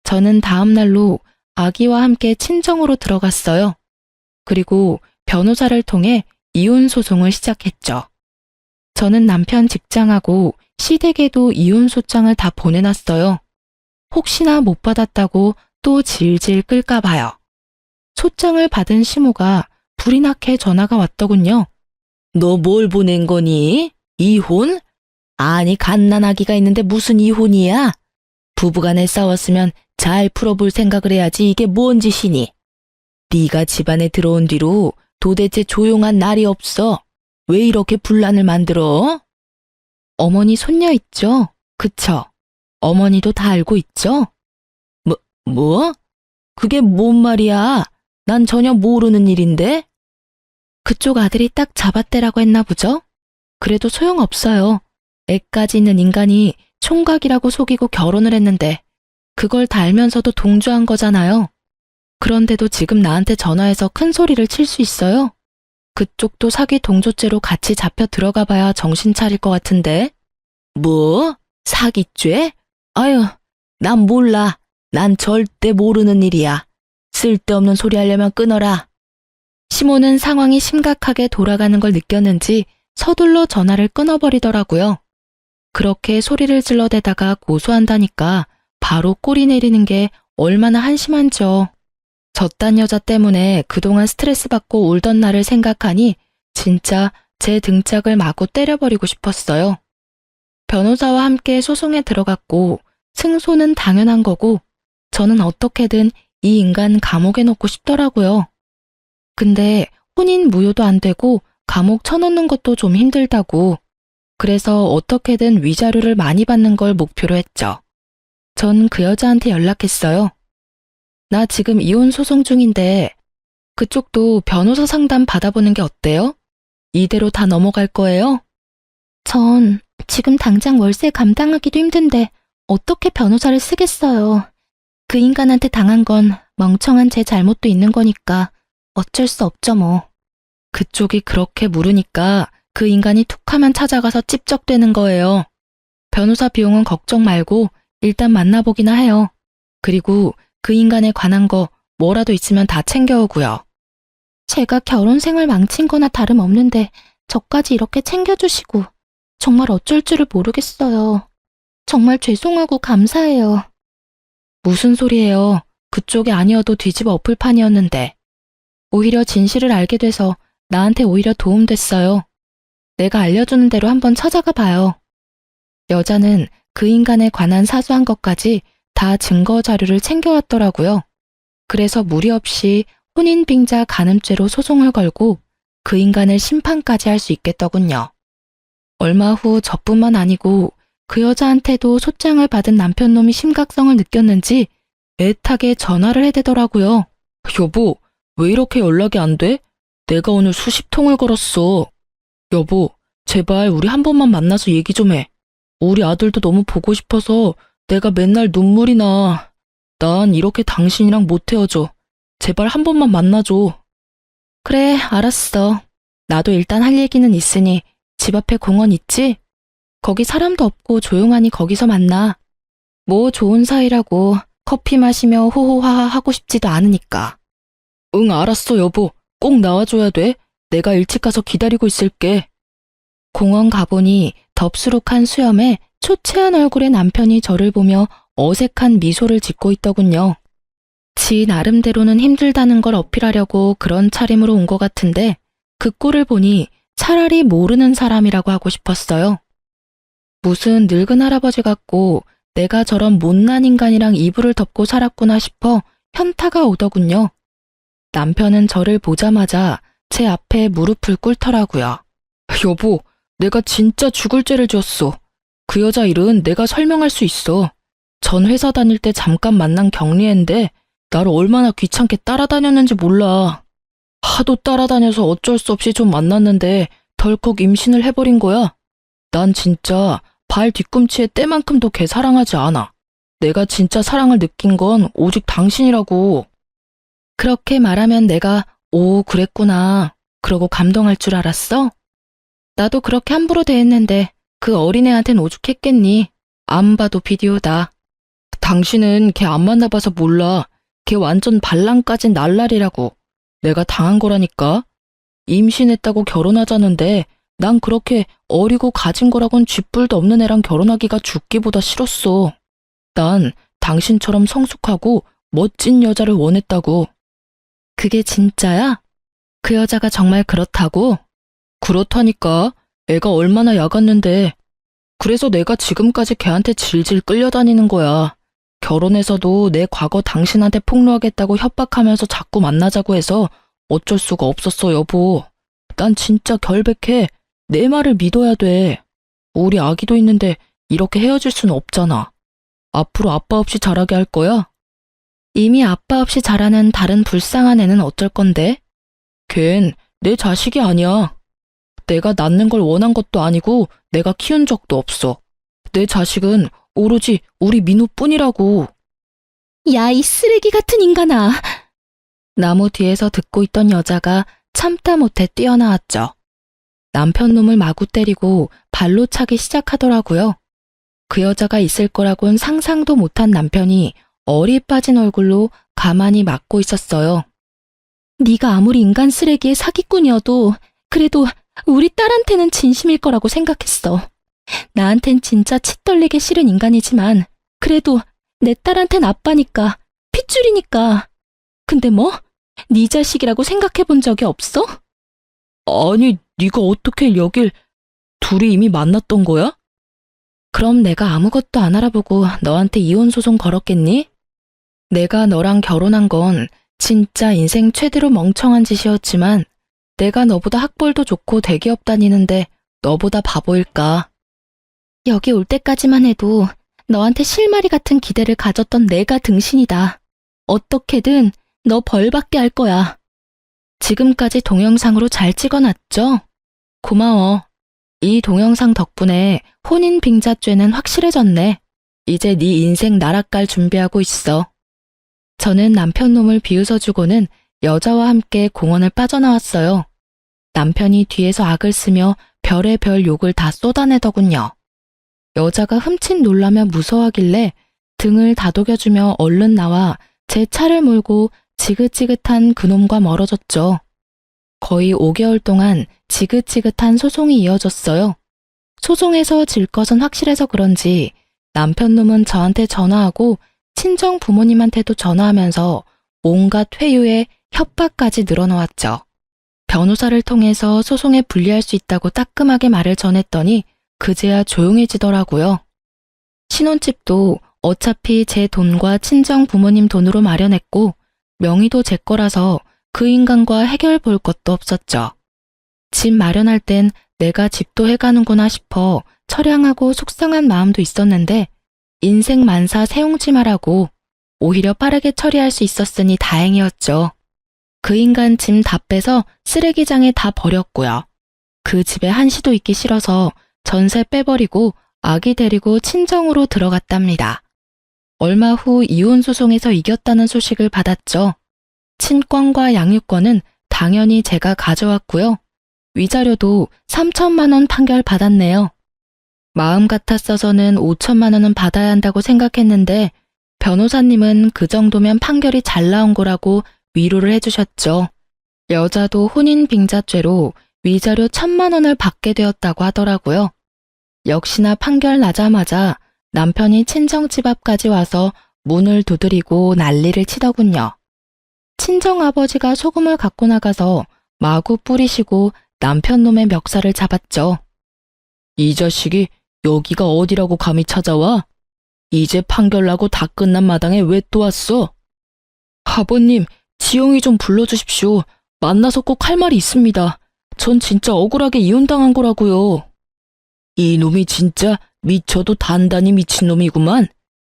저는 다음 날로 아기와 함께 친정으로 들어갔어요. 그리고 변호사를 통해 이혼 소송을 시작했죠. 저는 남편 직장하고 시댁에도 이혼 소장을 다 보내놨어요. 혹시나 못 받았다고 또 질질 끌까 봐요. 소장을 받은 시모가 불이 나게 전화가 왔더군요. 너 뭘 보낸 거니? 이혼? 아니 갓난아기가 있는데 무슨 이혼이야? 부부간에 싸웠으면 잘 풀어볼 생각을 해야지 이게 뭔 짓이니? 네가 집안에 들어온 뒤로 도대체 조용한 날이 없어. 왜 이렇게 분란을 만들어? 어머니 손녀 있죠? 그쵸? 어머니도 다 알고 있죠? 뭐? 그게 뭔 말이야? 난 전혀 모르는 일인데? 그쪽 아들이 딱 잡아떼라고 했나 보죠? 그래도 소용없어요. 애까지 있는 인간이 총각이라고 속이고 결혼을 했는데 그걸 다 알면서도 동조한 거잖아요. 그런데도 지금 나한테 전화해서 큰 소리를 칠 수 있어요? 그쪽도 사기 동조죄로 같이 잡혀 들어가 봐야 정신 차릴 것 같은데? 뭐? 사기죄? 아유, 난 몰라. 난 절대 모르는 일이야. 쓸데없는 소리 하려면 끊어라. 시모는 상황이 심각하게 돌아가는 걸 느꼈는지 서둘러 전화를 끊어버리더라고요. 그렇게 소리를 질러대다가 고소한다니까 바로 꼬리 내리는 게 얼마나 한심한지요. 저딴 여자 때문에 그동안 스트레스 받고 울던 나를 생각하니 진짜 제 등짝을 마구 때려버리고 싶었어요. 변호사와 함께 소송에 들어갔고 승소는 당연한 거고 저는 어떻게든 이 인간 감옥에 넣고 싶더라고요. 근데 혼인 무효도 안 되고 감옥 쳐넣는 것도 좀 힘들다고. 그래서 어떻게든 위자료를 많이 받는 걸 목표로 했죠. 전 그 여자한테 연락했어요. 나 지금 이혼 소송 중인데 그쪽도 변호사 상담 받아보는 게 어때요? 이대로 다 넘어갈 거예요? 전 지금 당장 월세 감당하기도 힘든데 어떻게 변호사를 쓰겠어요. 그 인간한테 당한 건 멍청한 제 잘못도 있는 거니까 어쩔 수 없죠 뭐. 그쪽이 그렇게 물으니까 그 인간이 툭하면 찾아가서 찝적대는 거예요. 변호사 비용은 걱정 말고 일단 만나보기나 해요. 그리고 그 인간에 관한 거 뭐라도 있으면 다 챙겨오고요. 제가 결혼 생활 망친 거나 다름없는데 저까지 이렇게 챙겨주시고 정말 어쩔 줄을 모르겠어요. 정말 죄송하고 감사해요. 무슨 소리예요. 그쪽이 아니어도 뒤집어 엎을 판이었는데. 오히려 진실을 알게 돼서 나한테 오히려 도움됐어요. 내가 알려주는 대로 한번 찾아가 봐요. 여자는 그 인간에 관한 사소한 것까지 다 증거 자료를 챙겨왔더라고요. 그래서 무리 없이 혼인빙자 간음죄로 소송을 걸고 그 인간을 심판까지 할 수 있겠더군요. 얼마 후 저뿐만 아니고 그 여자한테도 소장을 받은 남편놈이 심각성을 느꼈는지 애타게 전화를 해대더라고요. 여보, 왜 이렇게 연락이 안 돼? 내가 오늘 수십 통을 걸었어. 여보, 제발 우리 한 번만 만나서 얘기 좀 해. 우리 아들도 너무 보고 싶어서 내가 맨날 눈물이 나. 난 이렇게 당신이랑 못 헤어져. 제발 한 번만 만나줘. 그래, 알았어. 나도 일단 할 얘기는 있으니 집 앞에 공원 있지? 거기 사람도 없고 조용하니 거기서 만나. 뭐 좋은 사이라고 커피 마시며 호호하하 하고 싶지도 않으니까. 응, 알았어, 여보. 꼭 나와줘야 돼. 내가 일찍 가서 기다리고 있을게. 공원 가보니 덥수룩한 수염에 초췌한 얼굴의 남편이 저를 보며 어색한 미소를 짓고 있더군요. 지 나름대로는 힘들다는 걸 어필하려고 그런 차림으로 온 것 같은데 그 꼴을 보니 차라리 모르는 사람이라고 하고 싶었어요. 무슨 늙은 할아버지 같고 내가 저런 못난 인간이랑 이불을 덮고 살았구나 싶어 현타가 오더군요. 남편은 저를 보자마자 제 앞에 무릎을 꿇더라고요. 여보, 내가 진짜 죽을 죄를 지었어. 그 여자 일은 내가 설명할 수 있어. 전 회사 다닐 때 잠깐 만난 경리애인데 나를 얼마나 귀찮게 따라다녔는지 몰라. 하도 따라다녀서 어쩔 수 없이 좀 만났는데 덜컥 임신을 해버린 거야. 난 진짜 발 뒤꿈치에 때만큼도 걔 사랑하지 않아. 내가 진짜 사랑을 느낀 건 오직 당신이라고. 그렇게 말하면 내가 오, 그랬구나. 그러고 감동할 줄 알았어? 나도 그렇게 함부로 대했는데 그 어린애한텐 오죽했겠니? 안 봐도 비디오다. 당신은 걔 안 만나봐서 몰라. 걔 완전 발랑까진 날라리라고. 내가 당한 거라니까. 임신했다고 결혼하자는데 난 그렇게 어리고 가진 거라곤 쥐뿔도 없는 애랑 결혼하기가 죽기보다 싫었어. 난 당신처럼 성숙하고 멋진 여자를 원했다고. 그게 진짜야? 그 여자가 정말 그렇다고? 그렇다니까. 애가 얼마나 야갔는데. 그래서 내가 지금까지 걔한테 질질 끌려다니는 거야. 결혼해서도 내 과거 당신한테 폭로하겠다고 협박하면서 자꾸 만나자고 해서 어쩔 수가 없었어, 여보. 난 진짜 결백해. 내 말을 믿어야 돼. 우리 아기도 있는데 이렇게 헤어질 수는 없잖아. 앞으로 아빠 없이 자라게 할 거야? 이미 아빠 없이 자라는 다른 불쌍한 애는 어쩔 건데? 걘 내 자식이 아니야. 내가 낳는 걸 원한 것도 아니고 내가 키운 적도 없어. 내 자식은 오로지 우리 민우뿐이라고. 야, 이 쓰레기 같은 인간아. 나무 뒤에서 듣고 있던 여자가 참다 못해 뛰어나왔죠. 남편 놈을 마구 때리고 발로 차기 시작하더라고요. 그 여자가 있을 거라곤 상상도 못한 남편이 얼이 빠진 얼굴로 가만히 맞고 있었어요. 네가 아무리 인간 쓰레기의 사기꾼이어도 그래도 우리 딸한테는 진심일 거라고 생각했어. 나한텐 진짜 치 떨리게 싫은 인간이지만 그래도 내 딸한텐 아빠니까, 핏줄이니까. 근데 뭐? 네 자식이라고 생각해 본 적이 없어? 아니, 네가 어떻게 여길 둘이 이미 만났던 거야? 그럼 내가 아무것도 안 알아보고 너한테 이혼 소송 걸었겠니? 내가 너랑 결혼한 건 진짜 인생 최대로 멍청한 짓이었지만 내가 너보다 학벌도 좋고 대기업 다니는데 너보다 바보일까? 여기 올 때까지만 해도 너한테 실마리 같은 기대를 가졌던 내가 등신이다. 어떻게든 너 벌받게 할 거야. 지금까지 동영상으로 잘 찍어놨죠? 고마워. 이 동영상 덕분에 혼인 빙자죄는 확실해졌네. 이제 네 인생 나락갈 준비하고 있어. 저는 남편 놈을 비웃어주고는 여자와 함께 공원을 빠져나왔어요. 남편이 뒤에서 악을 쓰며 별의별 욕을 다 쏟아내더군요. 여자가 흠칫 놀라며 무서워하길래 등을 다독여주며 얼른 나와 제 차를 몰고 지긋지긋한 그놈과 멀어졌죠. 거의 5개월 동안 지긋지긋한 소송이 이어졌어요. 소송에서 질 것은 확실해서 그런지 남편 놈은 저한테 전화하고 친정 부모님한테도 전화하면서 온갖 회유에 협박까지 늘어놓았죠. 변호사를 통해서 소송에 불리할 수 있다고 따끔하게 말을 전했더니 그제야 조용해지더라고요. 신혼집도 어차피 제 돈과 친정 부모님 돈으로 마련했고 명의도 제 거라서 그 인간과 해결 볼 것도 없었죠. 집 마련할 땐 내가 집도 해가는구나 싶어 처량하고 속상한 마음도 있었는데 인생 만사 세웅지 말하고 오히려 빠르게 처리할 수 있었으니 다행이었죠. 그 인간 짐 다 빼서 쓰레기장에 다 버렸고요. 그 집에 한시도 있기 싫어서 전세 빼버리고 아기 데리고 친정으로 들어갔답니다. 얼마 후 이혼 소송에서 이겼다는 소식을 받았죠. 친권과 양육권은 당연히 제가 가져왔고요. 위자료도 3천만 원 판결 받았네요. 마음 같았어서는 5천만 원은 받아야 한다고 생각했는데 변호사님은 그 정도면 판결이 잘 나온 거라고 위로를 해주셨죠. 여자도 혼인 빙자죄로 위자료 1,000만 원을 받게 되었다고 하더라고요. 역시나 판결 나자마자 남편이 친정집 앞까지 와서 문을 두드리고 난리를 치더군요. 친정아버지가 소금을 갖고 나가서 마구 뿌리시고 남편 놈의 멱살을 잡았죠. 이 자식이 여기가 어디라고 감히 찾아와? 이제 판결 나고 다 끝난 마당에 왜 또 왔어? 아버님, 지영이 좀 불러주십시오. 만나서 꼭 할 말이 있습니다. 전 진짜 억울하게 이혼당한 거라고요. 이놈이 진짜 미쳐도 단단히 미친 놈이구만.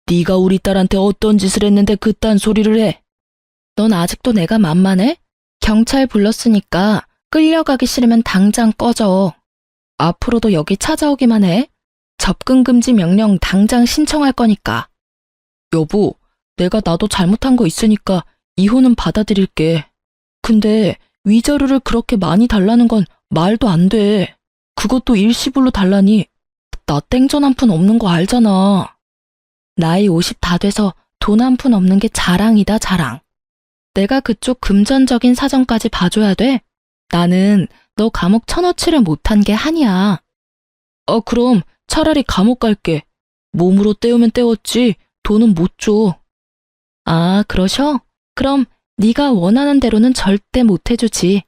네가 우리 딸한테 어떤 짓을 했는데 그딴 소리를 해? 넌 아직도 내가 만만해? 경찰 불렀으니까 끌려가기 싫으면 당장 꺼져. 앞으로도 여기 찾아오기만 해. 접근 금지 명령 당장 신청할 거니까. 여보, 내가 나도 잘못한 거 있으니까 이혼은 받아들일게. 근데 위자료를 그렇게 많이 달라는 건 말도 안 돼. 그것도 일시불로 달라니. 나 땡전 한 푼 없는 거 알잖아. 나이 50 다 돼서 돈 한 푼 없는 게 자랑이다, 자랑. 내가 그쪽 금전적인 사정까지 봐줘야 돼? 나는 너 감옥 쳐넣지를 못한 게 한이야. 그럼 차라리 감옥 갈게. 몸으로 때우면 때웠지 돈은 못 줘. 아, 그러셔? 그럼 네가 원하는 대로는 절대 못 해주지.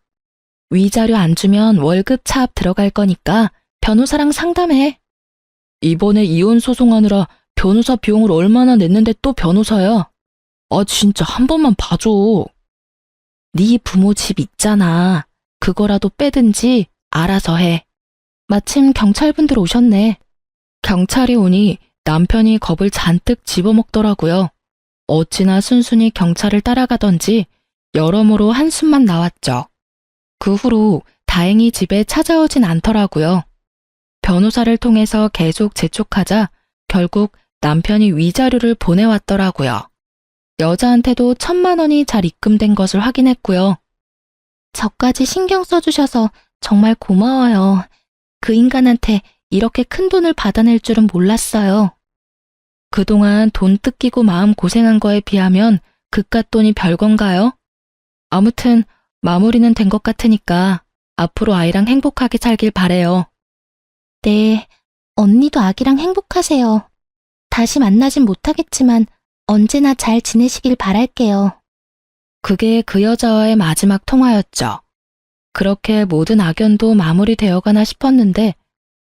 위자료 안 주면 월급 차압 들어갈 거니까 변호사랑 상담해. 이번에 이혼 소송하느라 변호사 비용을 얼마나 냈는데 또 변호사야. 아, 진짜 한 번만 봐줘. 네 부모 집 있잖아. 그거라도 빼든지 알아서 해. 마침 경찰분들 오셨네. 경찰이 오니 남편이 겁을 잔뜩 집어먹더라고요. 어찌나 순순히 경찰을 따라가던지 여러모로 한숨만 나왔죠. 그 후로 다행히 집에 찾아오진 않더라고요. 변호사를 통해서 계속 재촉하자 결국 남편이 위자료를 보내왔더라고요. 여자한테도 1,000만 원이 잘 입금된 것을 확인했고요. 저까지 신경 써주셔서 정말 고마워요. 그 인간한테 이렇게 큰 돈을 받아낼 줄은 몰랐어요. 그동안 돈 뜯기고 마음 고생한 거에 비하면 그깟 돈이 별건가요? 아무튼 마무리는 된 것 같으니까 앞으로 아이랑 행복하게 살길 바래요. 네, 언니도 아기랑 행복하세요. 다시 만나진 못하겠지만 언제나 잘 지내시길 바랄게요. 그게 그 여자와의 마지막 통화였죠. 그렇게 모든 악연도 마무리되어가나 싶었는데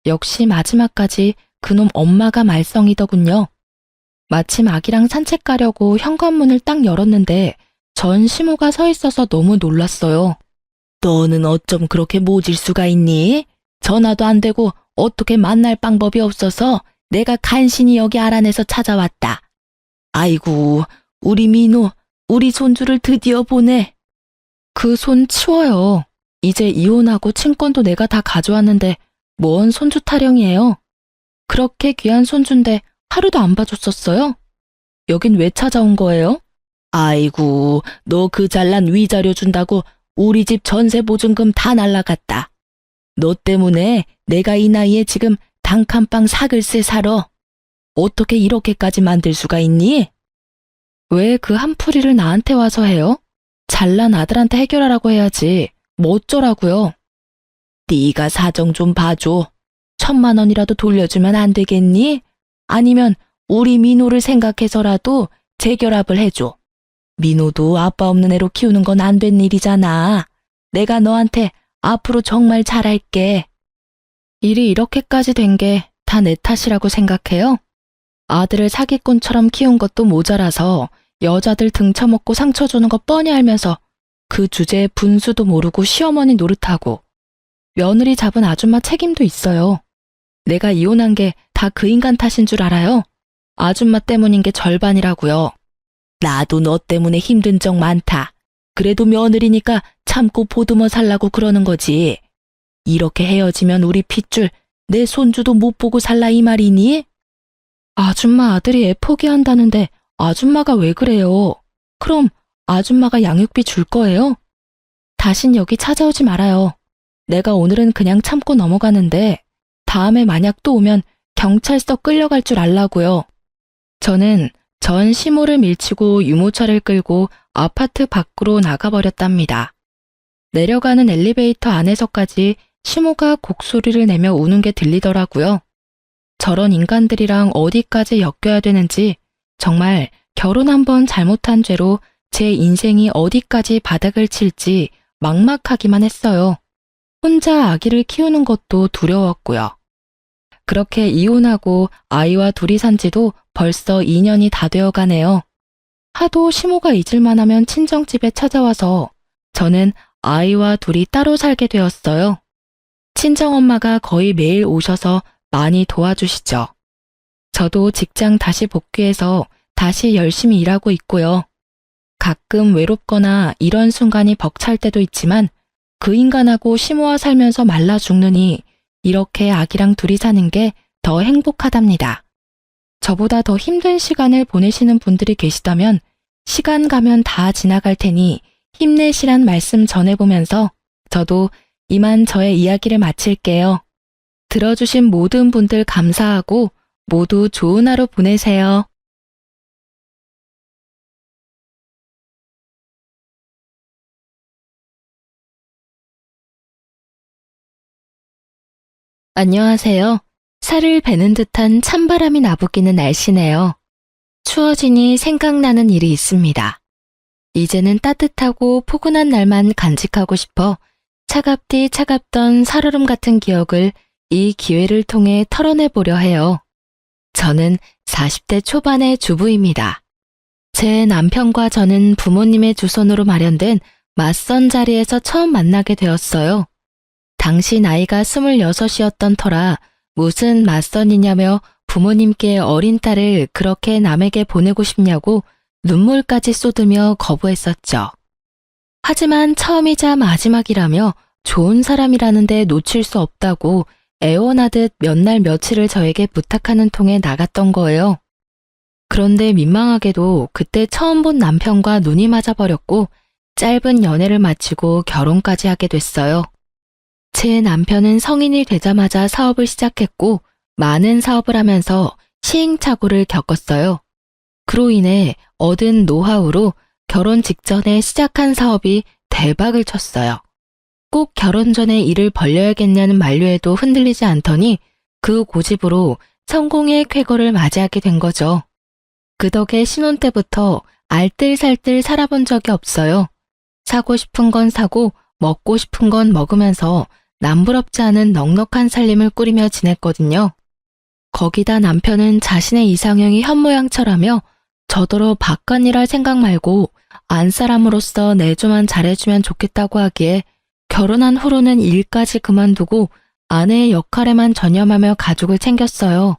역시 마지막까지 그놈 엄마가 말썽이더군요. 마침 아기랑 산책 가려고 현관문을 딱 열었는데 전 시모가 서 있어서 너무 놀랐어요. 너는 어쩜 그렇게 모질 수가 있니? 전화도 안 되고 어떻게 만날 방법이 없어서 내가 간신히 여기 알아내서 찾아왔다. 아이고, 우리 민호, 우리 손주를 드디어 보네. 그 손 치워요. 이제 이혼하고 친권도 내가 다 가져왔는데 뭔 손주 타령이에요. 그렇게 귀한 손주인데 하루도 안 봐줬었어요? 여긴 왜 찾아온 거예요? 아이고, 너 그 잘난 위자료 준다고 우리 집 전세 보증금 다 날라갔다. 너 때문에 내가 이 나이에 지금 단칸방 사글세 살아. 어떻게 이렇게까지 만들 수가 있니? 왜 그 한풀이를 나한테 와서 해요? 잘난 아들한테 해결하라고 해야지. 뭐 어쩌라고요? 네가 사정 좀 봐줘. 1,000만 원이라도 돌려주면 안 되겠니? 아니면 우리 민호를 생각해서라도 재결합을 해줘. 민호도 아빠 없는 애로 키우는 건 안 된 일이잖아. 내가 너한테 앞으로 정말 잘할게. 일이 이렇게까지 된 게 다 내 탓이라고 생각해요? 아들을 사기꾼처럼 키운 것도 모자라서 여자들 등쳐먹고 상처 주는 거 뻔히 알면서 그 주제에 분수도 모르고 시어머니 노릇하고 며느리 잡은 아줌마 책임도 있어요. 내가 이혼한 게 다 그 인간 탓인 줄 알아요? 아줌마 때문인 게 절반이라고요. 나도 너 때문에 힘든 적 많다. 그래도 며느리니까 참고 보듬어 살라고 그러는 거지. 이렇게 헤어지면 우리 핏줄 내 손주도 못 보고 살라 이 말이니? 아줌마 아들이 애 포기한다는데 아줌마가 왜 그래요? 그럼 아줌마가 양육비 줄 거예요? 다신 여기 찾아오지 말아요. 내가 오늘은 그냥 참고 넘어가는데 다음에 만약 또 오면 경찰서 끌려갈 줄 알라고요. 저는 전 시모를 밀치고 유모차를 끌고 아파트 밖으로 나가버렸답니다. 내려가는 엘리베이터 안에서까지 시모가 곡소리를 내며 우는 게 들리더라고요. 저런 인간들이랑 어디까지 엮여야 되는지 정말 결혼 한번 잘못한 죄로 제 인생이 어디까지 바닥을 칠지 막막하기만 했어요. 혼자 아기를 키우는 것도 두려웠고요. 그렇게 이혼하고 아이와 둘이 산 지도 벌써 2년이 다 되어 가네요. 하도 시모가 잊을만 하면 친정집에 찾아와서 저는 아이와 둘이 따로 살게 되었어요. 친정엄마가 거의 매일 오셔서 많이 도와주시죠. 저도 직장 다시 복귀해서 다시 열심히 일하고 있고요. 가끔 외롭거나 이런 순간이 벅찰 때도 있지만 그 인간하고 시모와 살면서 말라 죽느니 이렇게 아기랑 둘이 사는 게 더 행복하답니다. 저보다 더 힘든 시간을 보내시는 분들이 계시다면 시간 가면 다 지나갈 테니 힘내시란 말씀 전해보면서 저도 이만 저의 이야기를 마칠게요. 들어주신 모든 분들 감사하고 모두 좋은 하루 보내세요. 안녕하세요. 살을 베는 듯한 찬바람이 나부끼는 날씨네요. 추워지니 생각나는 일이 있습니다. 이제는 따뜻하고 포근한 날만 간직하고 싶어 차갑디 차갑던 살얼음 같은 기억을 이 기회를 통해 털어내보려 해요. 저는 40대 초반의 주부입니다. 제 남편과 저는 부모님의 주선으로 마련된 맞선 자리에서 처음 만나게 되었어요. 당시 나이가 26이었던 터라 무슨 맞선이냐며 부모님께 어린 딸을 그렇게 남에게 보내고 싶냐고 눈물까지 쏟으며 거부했었죠. 하지만 처음이자 마지막이라며 좋은 사람이라는데 놓칠 수 없다고 애원하듯 몇 날 며칠을 저에게 부탁하는 통에 나갔던 거예요. 그런데 민망하게도 그때 처음 본 남편과 눈이 맞아버렸고 짧은 연애를 마치고 결혼까지 하게 됐어요. 제 남편은 성인이 되자마자 사업을 시작했고 많은 사업을 하면서 시행착오를 겪었어요. 그로 인해 얻은 노하우로 결혼 직전에 시작한 사업이 대박을 쳤어요. 꼭 결혼 전에 일을 벌려야겠냐는 만류에도 흔들리지 않더니 그 고집으로 성공의 쾌거를 맞이하게 된 거죠. 그 덕에 신혼 때부터 알뜰살뜰 살아본 적이 없어요. 사고 싶은 건 사고 먹고 싶은 건 먹으면서 남부럽지 않은 넉넉한 살림을 꾸리며 지냈거든요. 거기다 남편은 자신의 이상형이 현모양처라며 저더러 바깥일할 생각 말고 안사람으로서 내조만 잘해주면 좋겠다고 하기에 결혼한 후로는 일까지 그만두고 아내의 역할에만 전념하며 가족을 챙겼어요.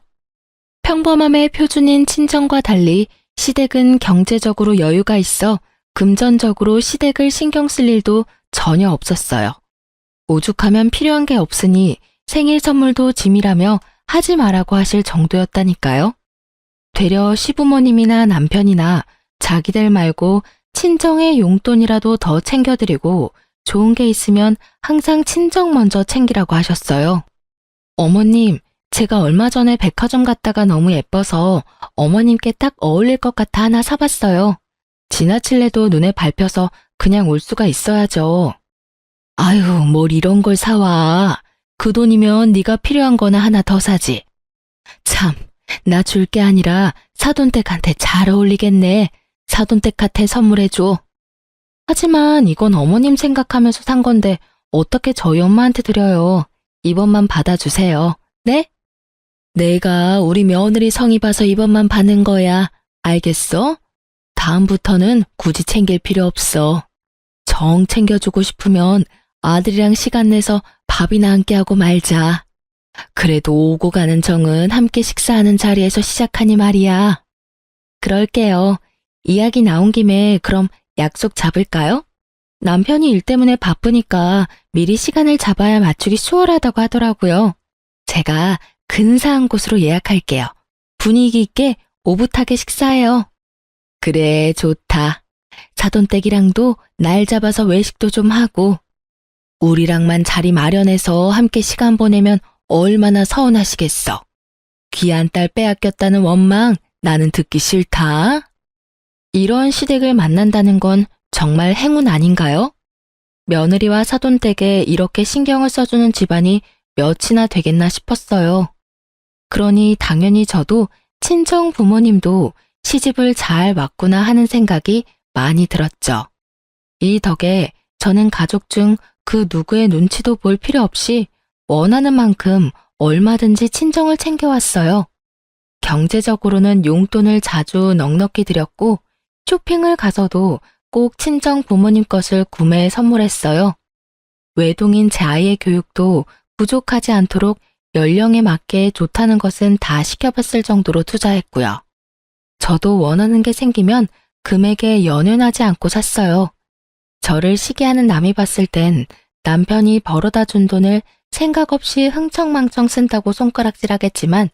평범함의 표준인 친정과 달리 시댁은 경제적으로 여유가 있어 금전적으로 시댁을 신경 쓸 일도 전혀 없었어요. 오죽하면 필요한 게 없으니 생일 선물도 짐이라며 하지 말라고 하실 정도였다니까요. 되려 시부모님이나 남편이나 자기들 말고 친정의 용돈이라도 더 챙겨드리고 좋은 게 있으면 항상 친정 먼저 챙기라고 하셨어요. 어머님, 제가 얼마 전에 백화점 갔다가 너무 예뻐서 어머님께 딱 어울릴 것 같아 하나 사봤어요. 지나칠래도 눈에 밟혀서 그냥 올 수가 있어야죠. 아유, 뭘 이런 걸 사와. 그 돈이면 네가 필요한 거나 하나 더 사지. 참, 나 줄 게 아니라 사돈댁한테 잘 어울리겠네. 사돈댁한테 선물해줘. 하지만 이건 어머님 생각하면서 산 건데 어떻게 저희 엄마한테 드려요. 이번만 받아주세요. 네? 내가 우리 며느리 성의 봐서 이번만 받는 거야. 알겠어? 다음부터는 굳이 챙길 필요 없어. 정 챙겨주고 싶으면 아들이랑 시간 내서 밥이나 함께 하고 말자. 그래도 오고 가는 정은 함께 식사하는 자리에서 시작하니 말이야. 그럴게요. 이야기 나온 김에 그럼 약속 잡을까요? 남편이 일 때문에 바쁘니까 미리 시간을 잡아야 맞추기 수월하다고 하더라고요. 제가 근사한 곳으로 예약할게요. 분위기 있게 오붓하게 식사해요. 그래, 좋다. 사돈댁이랑도 날 잡아서 외식도 좀 하고. 우리랑만 자리 마련해서 함께 시간 보내면 얼마나 서운하시겠어. 귀한 딸 빼앗겼다는 원망 나는 듣기 싫다. 이런 시댁을 만난다는 건 정말 행운 아닌가요? 며느리와 사돈댁에 이렇게 신경을 써주는 집안이 몇이나 되겠나 싶었어요. 그러니 당연히 저도 친정 부모님도 시집을 잘 왔구나 하는 생각이 많이 들었죠. 이 덕에 저는 가족 중 그 누구의 눈치도 볼 필요 없이 원하는 만큼 얼마든지 친정을 챙겨왔어요. 경제적으로는 용돈을 자주 넉넉히 드렸고 쇼핑을 가서도 꼭 친정 부모님 것을 구매해 선물했어요. 외동인 제 아이의 교육도 부족하지 않도록 연령에 맞게 좋다는 것은 다 시켜봤을 정도로 투자했고요. 저도 원하는 게 생기면 금액에 연연하지 않고 샀어요. 저를 시기하는 남이 봤을 땐 남편이 벌어다 준 돈을 생각 없이 흥청망청 쓴다고 손가락질하겠지만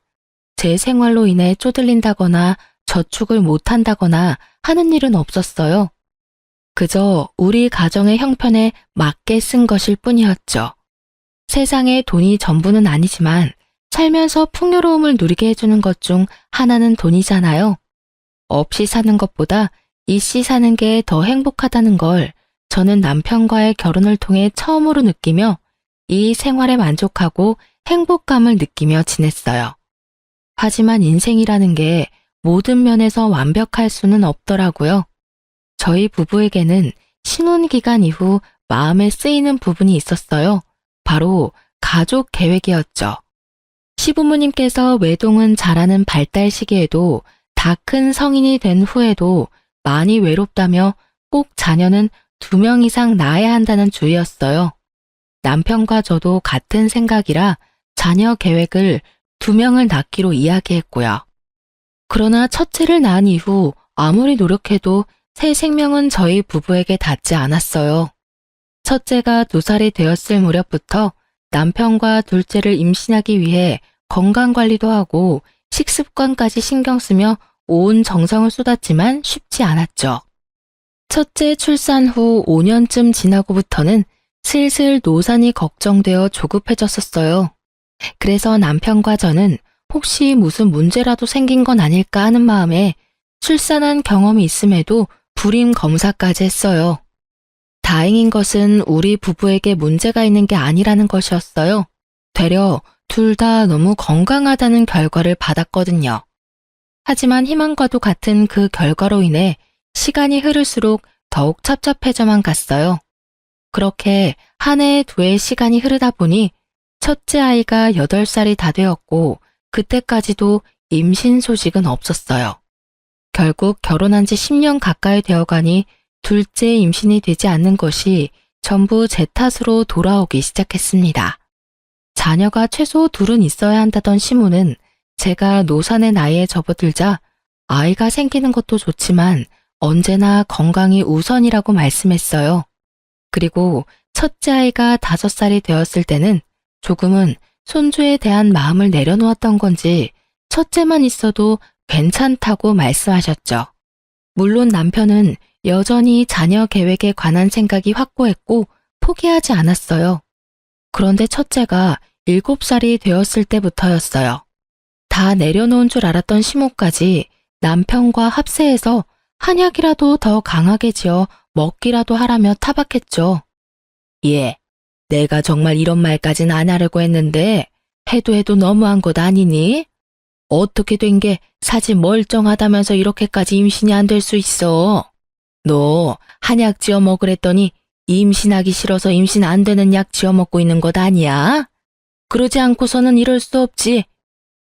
제 생활로 인해 쪼들린다거나 저축을 못한다거나 하는 일은 없었어요. 그저 우리 가정의 형편에 맞게 쓴 것일 뿐이었죠. 세상에 돈이 전부는 아니지만 살면서 풍요로움을 누리게 해주는 것 중 하나는 돈이잖아요. 없이 사는 것보다 있이 사는 게 더 행복하다는 걸 저는 남편과의 결혼을 통해 처음으로 느끼며 이 생활에 만족하고 행복감을 느끼며 지냈어요. 하지만 인생이라는 게 모든 면에서 완벽할 수는 없더라고요. 저희 부부에게는 신혼기간 이후 마음에 쓰이는 부분이 있었어요. 바로 가족 계획이었죠. 시부모님께서 외동은 잘하는 발달 시기에도 다 큰 성인이 된 후에도 많이 외롭다며 꼭 자녀는 2명 이상 낳아야 한다는 주의였어요. 남편과 저도 같은 생각이라 자녀 계획을 2명을 낳기로 이야기했고요. 그러나 첫째를 낳은 이후 아무리 노력해도 새 생명은 저희 부부에게 닿지 않았어요. 첫째가 2살이 되었을 무렵부터 남편과 둘째를 임신하기 위해 건강관리도 하고 식습관까지 신경 쓰며 온 정성을 쏟았지만 쉽지 않았죠. 첫째 출산 후 5년쯤 지나고부터는 슬슬 노산이 걱정되어 조급해졌었어요. 그래서 남편과 저는 혹시 무슨 문제라도 생긴 건 아닐까 하는 마음에 출산한 경험이 있음에도 불임 검사까지 했어요. 다행인 것은 우리 부부에게 문제가 있는 게 아니라는 것이었어요. 되려 둘 다 너무 건강하다는 결과를 받았거든요. 하지만 희망과도 같은 그 결과로 인해 시간이 흐를수록 더욱 찹찹해져만 갔어요. 그렇게 한 해 두 해 시간이 흐르다 보니 첫째 아이가 8살이 다 되었고 그때까지도 임신 소식은 없었어요. 결국 결혼한 지 10년 가까이 되어가니 둘째 임신이 되지 않는 것이 전부 제 탓으로 돌아오기 시작했습니다. 자녀가 최소 둘은 있어야 한다던 시모는 제가 노산의 나이에 접어들자 아이가 생기는 것도 좋지만 언제나 건강이 우선이라고 말씀했어요. 그리고 첫째 아이가 5살이 되었을 때는 조금은 손주에 대한 마음을 내려놓았던 건지 첫째만 있어도 괜찮다고 말씀하셨죠. 물론 남편은 여전히 자녀 계획에 관한 생각이 확고했고 포기하지 않았어요. 그런데 첫째가 7살이 되었을 때부터였어요. 다 내려놓은 줄 알았던 시모까지 남편과 합세해서 한약이라도 더 강하게 지어 먹기라도 하라며 타박했죠. 예, 내가 정말 이런 말까진 안 하려고 했는데 해도 너무한 것 아니니? 어떻게 된 게 사지 멀쩡하다면서 이렇게까지 임신이 안 될 수 있어? 너 한약 지어 먹으랬더니 임신하기 싫어서 임신 안 되는 약 지어 먹고 있는 것 아니야? 그러지 않고서는 이럴 수 없지.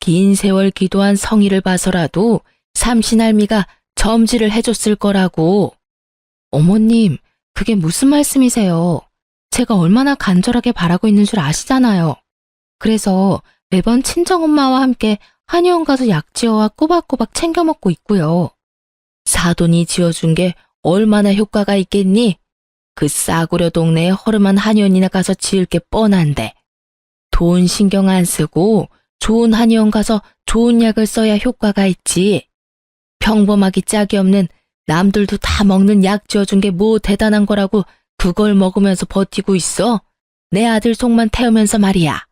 긴 세월 기도한 성의를 봐서라도 삼신할미가 점지를 해줬을 거라고. 어머님, 그게 무슨 말씀이세요? 제가 얼마나 간절하게 바라고 있는 줄 아시잖아요. 그래서 매번 친정엄마와 함께 한의원 가서 약 지어와 꼬박꼬박 챙겨 먹고 있고요. 사돈이 지어준 게 얼마나 효과가 있겠니? 그 싸구려 동네에 허름한 한의원이나 가서 지을 게 뻔한데. 돈 신경 안 쓰고 좋은 한의원 가서 좋은 약을 써야 효과가 있지. 평범하기 짝이 없는 남들도 다 먹는 약 지어준 게 뭐 대단한 거라고 그걸 먹으면서 버티고 있어? 내 아들 속만 태우면서 말이야.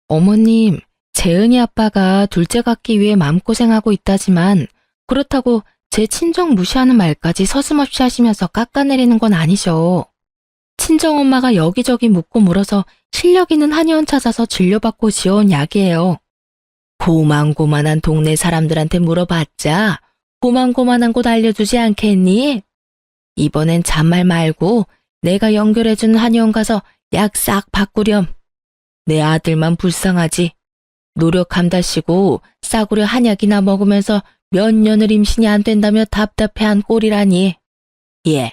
어머님, 재은이 아빠가 둘째 갖기 위해 마음고생하고 있다지만 그렇다고 제 친정 무시하는 말까지 서슴없이 하시면서 깎아내리는 건 아니죠. 친정엄마가 여기저기 묻고 물어서 실력 있는 한의원 찾아서 진료받고 지어온 약이에요. 고만고만한 동네 사람들한테 물어봤자 고만고만한 곳 알려주지 않겠니? 이번엔 잔말 말고 내가 연결해주는 한의원 가서 약 싹 바꾸렴. 내 아들만 불쌍하지. 노력함다시고 싸구려 한약이나 먹으면서 몇 년을 임신이 안 된다며 답답해한 꼴이라니. 예,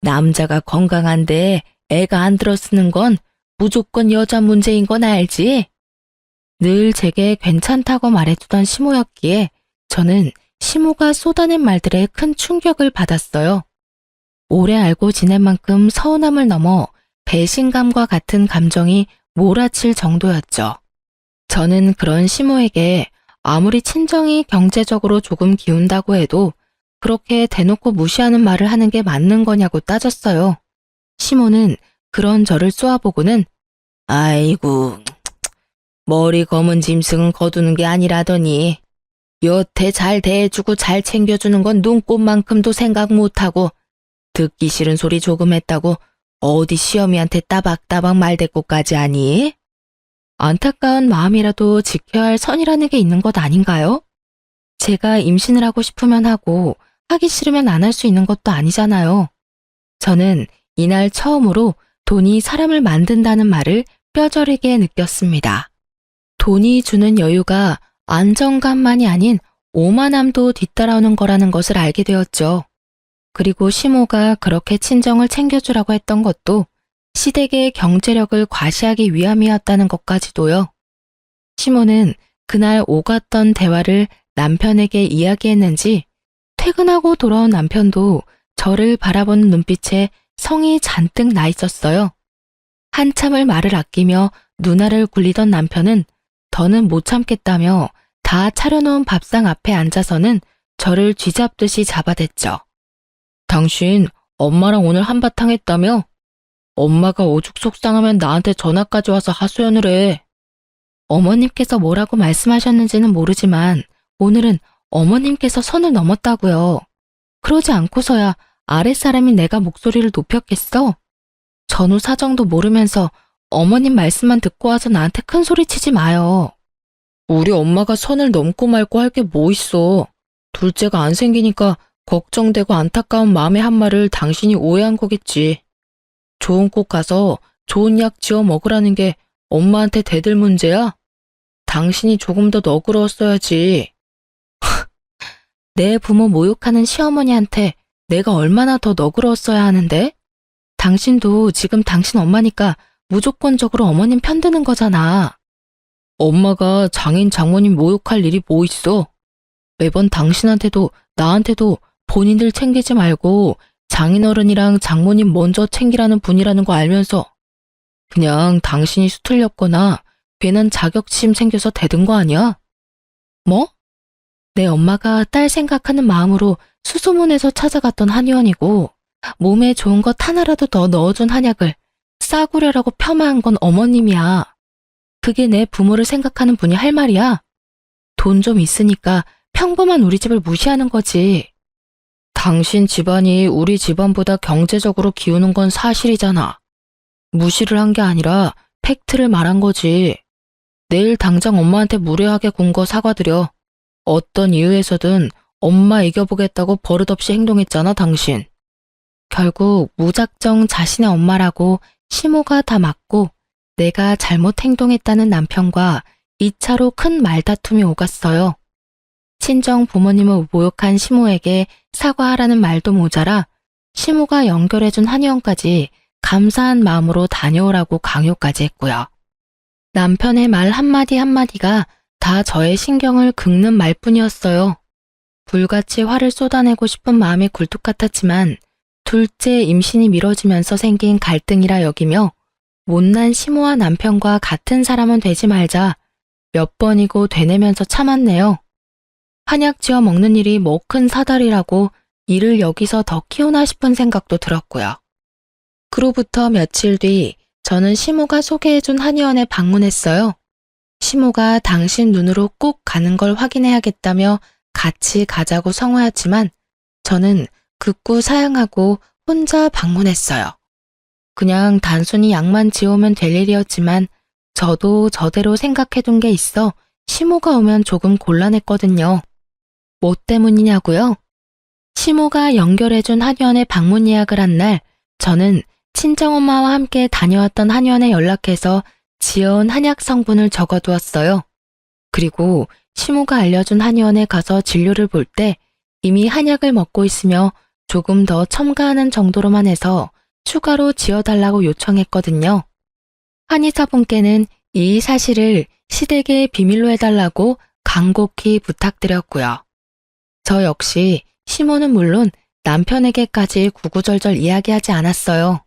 남자가 건강한데 애가 안 들어쓰는 건 무조건 여자 문제인 건 알지? 늘 제게 괜찮다고 말해주던 시모였기에 저는 시모가 쏟아낸 말들에 큰 충격을 받았어요. 오래 알고 지낸 만큼 서운함을 넘어 배신감과 같은 감정이 몰아칠 정도였죠. 저는 그런 시모에게 아무리 친정이 경제적으로 조금 기운다고 해도 그렇게 대놓고 무시하는 말을 하는 게 맞는 거냐고 따졌어요. 시모는 그런 저를 쏘아보고는 아이고, 머리 검은 짐승은 거두는 게 아니라더니 여태 잘 대해주고 잘 챙겨주는 건 눈꽃만큼도 생각 못하고 듣기 싫은 소리 조금 했다고 어디 시어미한테 따박따박 말대꾸까지 하니? 안타까운 마음이라도 지켜야 할 선이라는 게 있는 것 아닌가요? 제가 임신을 하고 싶으면 하고 하기 싫으면 안 할 수 있는 것도 아니잖아요. 저는 이날 처음으로 돈이 사람을 만든다는 말을 뼈저리게 느꼈습니다. 돈이 주는 여유가 안정감만이 아닌 오만함도 뒤따라오는 거라는 것을 알게 되었죠. 그리고 시모가 그렇게 친정을 챙겨주라고 했던 것도 시댁의 경제력을 과시하기 위함이었다는 것까지도요. 시모는 그날 오갔던 대화를 남편에게 이야기했는지 퇴근하고 돌아온 남편도 저를 바라보는 눈빛에 성이 잔뜩 나 있었어요. 한참을 말을 아끼며 누나를 굴리던 남편은 더는 못 참겠다며 다 차려놓은 밥상 앞에 앉아서는 저를 쥐잡듯이 잡아댔죠. 당신 엄마랑 오늘 한바탕 했다며? 엄마가 오죽 속상하면 나한테 전화까지 와서 하소연을 해. 어머님께서 뭐라고 말씀하셨는지는 모르지만 오늘은 어머님께서 선을 넘었다고요. 그러지 않고서야 아랫사람이 내가 목소리를 높였겠어? 전후 사정도 모르면서 어머님 말씀만 듣고 와서 나한테 큰 소리 치지 마요. 우리 엄마가 선을 넘고 말고 할 게 뭐 있어. 둘째가 안 생기니까 걱정되고 안타까운 마음의 한 말을 당신이 오해한 거겠지. 좋은 곳 가서 좋은 약 지어 먹으라는 게 엄마한테 대들 문제야? 당신이 조금 더 너그러웠어야지. 내 부모 모욕하는 시어머니한테 내가 얼마나 더 너그러웠어야 하는데? 당신도 지금 당신 엄마니까 무조건적으로 어머님 편드는 거잖아. 엄마가 장인 장모님 모욕할 일이 뭐 있어? 매번 당신한테도 나한테도 본인들 챙기지 말고 장인어른이랑 장모님 먼저 챙기라는 분이라는 거 알면서 그냥 당신이 수틀렸거나 괜한 자격지심 생겨서 대든 거 아니야? 뭐? 내 엄마가 딸 생각하는 마음으로 수소문에서 찾아갔던 한의원이고 몸에 좋은 것 하나라도 더 넣어준 한약을 싸구려라고 폄하한 건 어머님이야. 그게 내 부모를 생각하는 분이 할 말이야? 돈 좀 있으니까 평범한 우리 집을 무시하는 거지. 당신 집안이 우리 집안보다 경제적으로 기우는 건 사실이잖아. 무시를 한 게 아니라 팩트를 말한 거지. 내일 당장 엄마한테 무례하게 군 거 사과드려. 어떤 이유에서든 엄마 이겨보겠다고 버릇없이 행동했잖아, 당신. 결국 무작정 자신의 엄마라고 시모가 다 맞고 내가 잘못 행동했다는 남편과 2차로 큰 말다툼이 오갔어요. 친정 부모님을 모욕한 시모에게 사과하라는 말도 모자라 시모가 연결해준 한의원까지 감사한 마음으로 다녀오라고 강요까지 했고요. 남편의 말 한마디 한마디가 다 저의 신경을 긁는 말뿐이었어요. 불같이 화를 쏟아내고 싶은 마음이 굴뚝 같았지만 둘째 임신이 미뤄지면서 생긴 갈등이라 여기며 못난 시모와 남편과 같은 사람은 되지 말자 몇 번이고 되뇌면서 참았네요. 한약 지어 먹는 일이 뭐 큰 사달이라고 일을 여기서 더 키우나 싶은 생각도 들었고요. 그로부터 며칠 뒤 저는 시모가 소개해준 한의원에 방문했어요. 시모가 당신 눈으로 꼭 가는 걸 확인해야겠다며 같이 가자고 성화했지만 저는 극구 사양하고 혼자 방문했어요. 그냥 단순히 약만 지어오면 될 일이었지만 저도 저대로 생각해둔 게 있어 시모가 오면 조금 곤란했거든요. 뭐 때문이냐고요? 시모가 연결해준 한의원에 방문 예약을 한 날 저는 친정엄마와 함께 다녀왔던 한의원에 연락해서 지어온 한약 성분을 적어두었어요. 그리고 시모가 알려준 한의원에 가서 진료를 볼 때 이미 한약을 먹고 있으며 조금 더 첨가하는 정도로만 해서 추가로 지어달라고 요청했거든요. 한의사분께는 이 사실을 시댁에 비밀로 해달라고 간곡히 부탁드렸고요. 저 역시 시모는 물론 남편에게까지 구구절절 이야기하지 않았어요.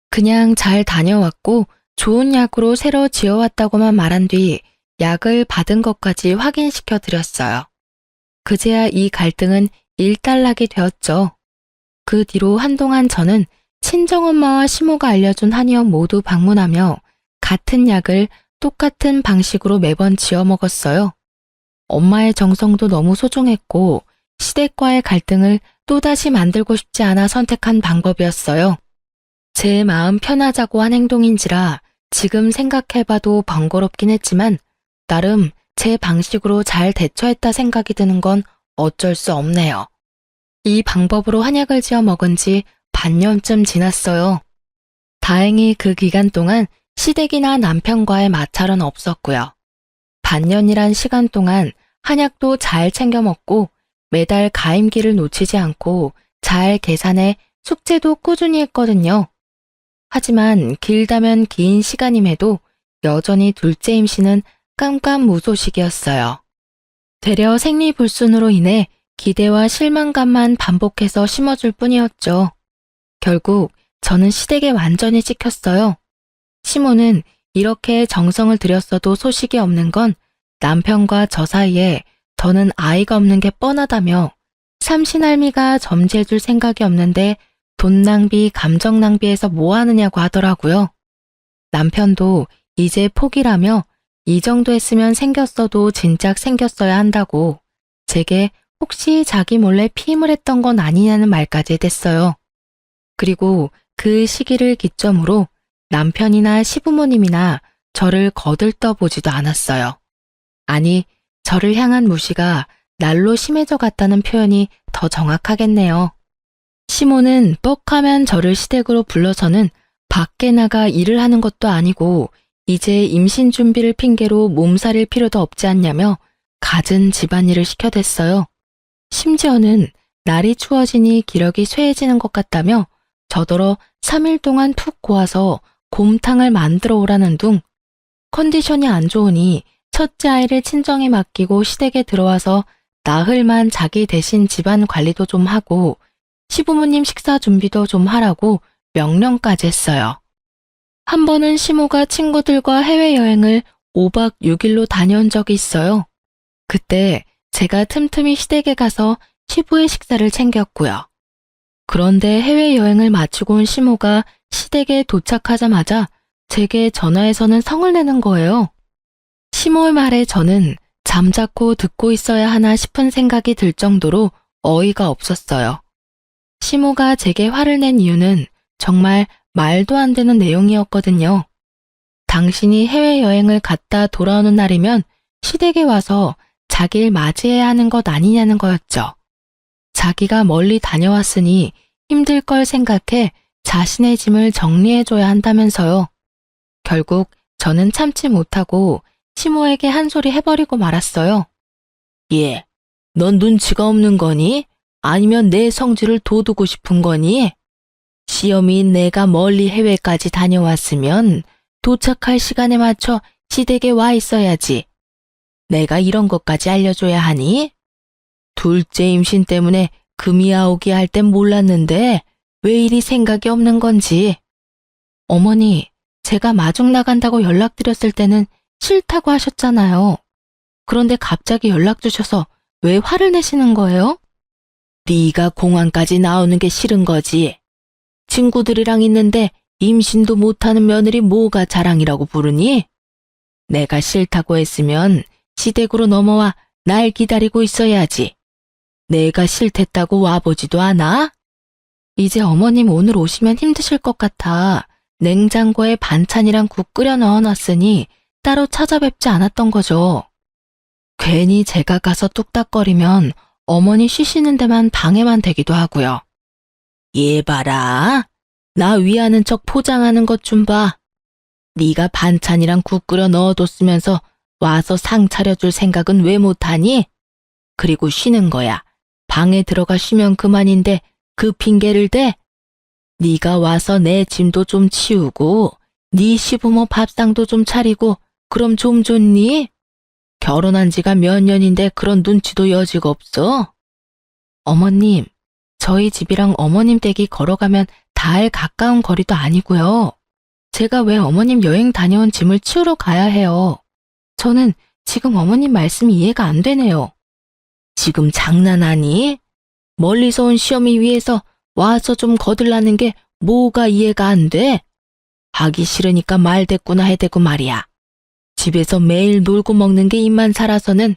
그냥 잘 다녀왔고 좋은 약으로 새로 지어왔다고만 말한 뒤 약을 받은 것까지 확인시켜 드렸어요. 그제야 이 갈등은 일단락이 되었죠. 그 뒤로 한동안 저는 친정엄마와 시모가 알려준 한의원 모두 방문하며 같은 약을 똑같은 방식으로 매번 지어 먹었어요. 엄마의 정성도 너무 소중했고 시댁과의 갈등을 또다시 만들고 싶지 않아 선택한 방법이었어요. 제 마음 편하자고 한 행동인지라 지금 생각해봐도 번거롭긴 했지만 나름 제 방식으로 잘 대처했다 생각이 드는 건 어쩔 수 없네요. 이 방법으로 한약을 지어 먹은 지 반년쯤 지났어요. 다행히 그 기간 동안 시댁이나 남편과의 마찰은 없었고요. 반년이란 시간 동안 한약도 잘 챙겨 먹고 매달 가임기를 놓치지 않고 잘 계산해 숙제도 꾸준히 했거든요. 하지만 길다면 긴 시간임에도 여전히 둘째 임신은 깜깜무소식이었어요. 되려 생리불순으로 인해 기대와 실망감만 반복해서 심어줄 뿐이었죠. 결국 저는 시댁에 완전히 찍혔어요. 시모는 이렇게 정성을 들였어도 소식이 없는 건 남편과 저 사이에 저는 아이가 없는 게 뻔하다며 삼신할미가 점지해줄 생각이 없는데 돈 낭비, 감정 낭비해서 뭐 하느냐고 하더라고요. 남편도 이제 포기라며 이 정도 했으면 생겼어도 진작 생겼어야 한다고 제게 혹시 자기 몰래 피임을 했던 건 아니냐는 말까지 했어요. 그리고 그 시기를 기점으로 남편이나 시부모님이나 저를 거들떠보지도 않았어요. 아니, 저를 향한 무시가 날로 심해져 갔다는 표현이 더 정확하겠네요. 시모는 뻑하면 저를 시댁으로 불러서는 밖에 나가 일을 하는 것도 아니고 이제 임신 준비를 핑계로 몸살일 필요도 없지 않냐며 갖은 집안일을 시켜댔어요. 심지어는 날이 추워지니 기력이 쇠해지는 것 같다며 저더러 3일 동안 푹 고아서 곰탕을 만들어 오라는 둥. 컨디션이 안 좋으니 첫째 아이를 친정에 맡기고 시댁에 들어와서 나흘만 자기 대신 집안 관리도 좀 하고 시부모님 식사 준비도 좀 하라고 명령까지 했어요. 한 번은 시모가 친구들과 해외여행을 5박 6일로 다녀온 적이 있어요. 그때 제가 틈틈이 시댁에 가서 시부의 식사를 챙겼고요. 그런데 해외여행을 마치고 온 시모가 시댁에 도착하자마자 제게 전화해서는 성을 내는 거예요. 시모의 말에 저는 잠자코 듣고 있어야 하나 싶은 생각이 들 정도로 어이가 없었어요. 시모가 제게 화를 낸 이유는 정말 말도 안 되는 내용이었거든요. 당신이 해외여행을 갔다 돌아오는 날이면 시댁에 와서 자기를 맞이해야 하는 것 아니냐는 거였죠. 자기가 멀리 다녀왔으니 힘들 걸 생각해 자신의 짐을 정리해줘야 한다면서요. 결국 저는 참지 못하고 시모에게 한 소리 해버리고 말았어요. 예, 넌 눈치가 없는 거니? 아니면 내 성질을 돋우고 싶은 거니? 시험이 내가 멀리 해외까지 다녀왔으면 도착할 시간에 맞춰 시댁에 와 있어야지. 내가 이런 것까지 알려줘야 하니? 둘째 임신 때문에 금이 아오기 할 땐 몰랐는데 왜 이리 생각이 없는 건지. 어머니, 제가 마중 나간다고 연락드렸을 때는 싫다고 하셨잖아요. 그런데 갑자기 연락 주셔서 왜 화를 내시는 거예요? 네가 공항까지 나오는 게 싫은 거지. 친구들이랑 있는데 임신도 못하는 며느리 뭐가 자랑이라고 부르니? 내가 싫다고 했으면 시댁으로 넘어와 날 기다리고 있어야지. 내가 싫댔다고 와보지도 않아? 이제 어머님 오늘 오시면 힘드실 것 같아 냉장고에 반찬이랑 국 끓여 넣어놨으니 따로 찾아뵙지 않았던 거죠. 괜히 제가 가서 뚝딱거리면 어머니 쉬시는 데만 방해만 되기도 하고요. 얘 봐라. 나 위하는 척 포장하는 것 좀 봐. 네가 반찬이랑 국 끓여 넣어뒀으면서 와서 상 차려줄 생각은 왜 못하니? 그리고 쉬는 거야. 방에 들어가 쉬면 그만인데 그 핑계를 대? 네가 와서 내 짐도 좀 치우고 네 시부모 밥상도 좀 차리고 그럼 좀 좋니? 결혼한 지가 몇 년인데 그런 눈치도 여지가 없어? 어머님, 저희 집이랑 어머님 댁이 걸어가면 닿을 가까운 거리도 아니고요. 제가 왜 어머님 여행 다녀온 짐을 치우러 가야 해요? 저는 지금 어머님 말씀이 이해가 안 되네요. 지금 장난하니? 멀리서 온 시어미 위해서 와서 좀 거들라는 게 뭐가 이해가 안 돼? 하기 싫으니까 말대꾸나 해대고 말이야. 집에서 매일 놀고 먹는 게 입만 살아서는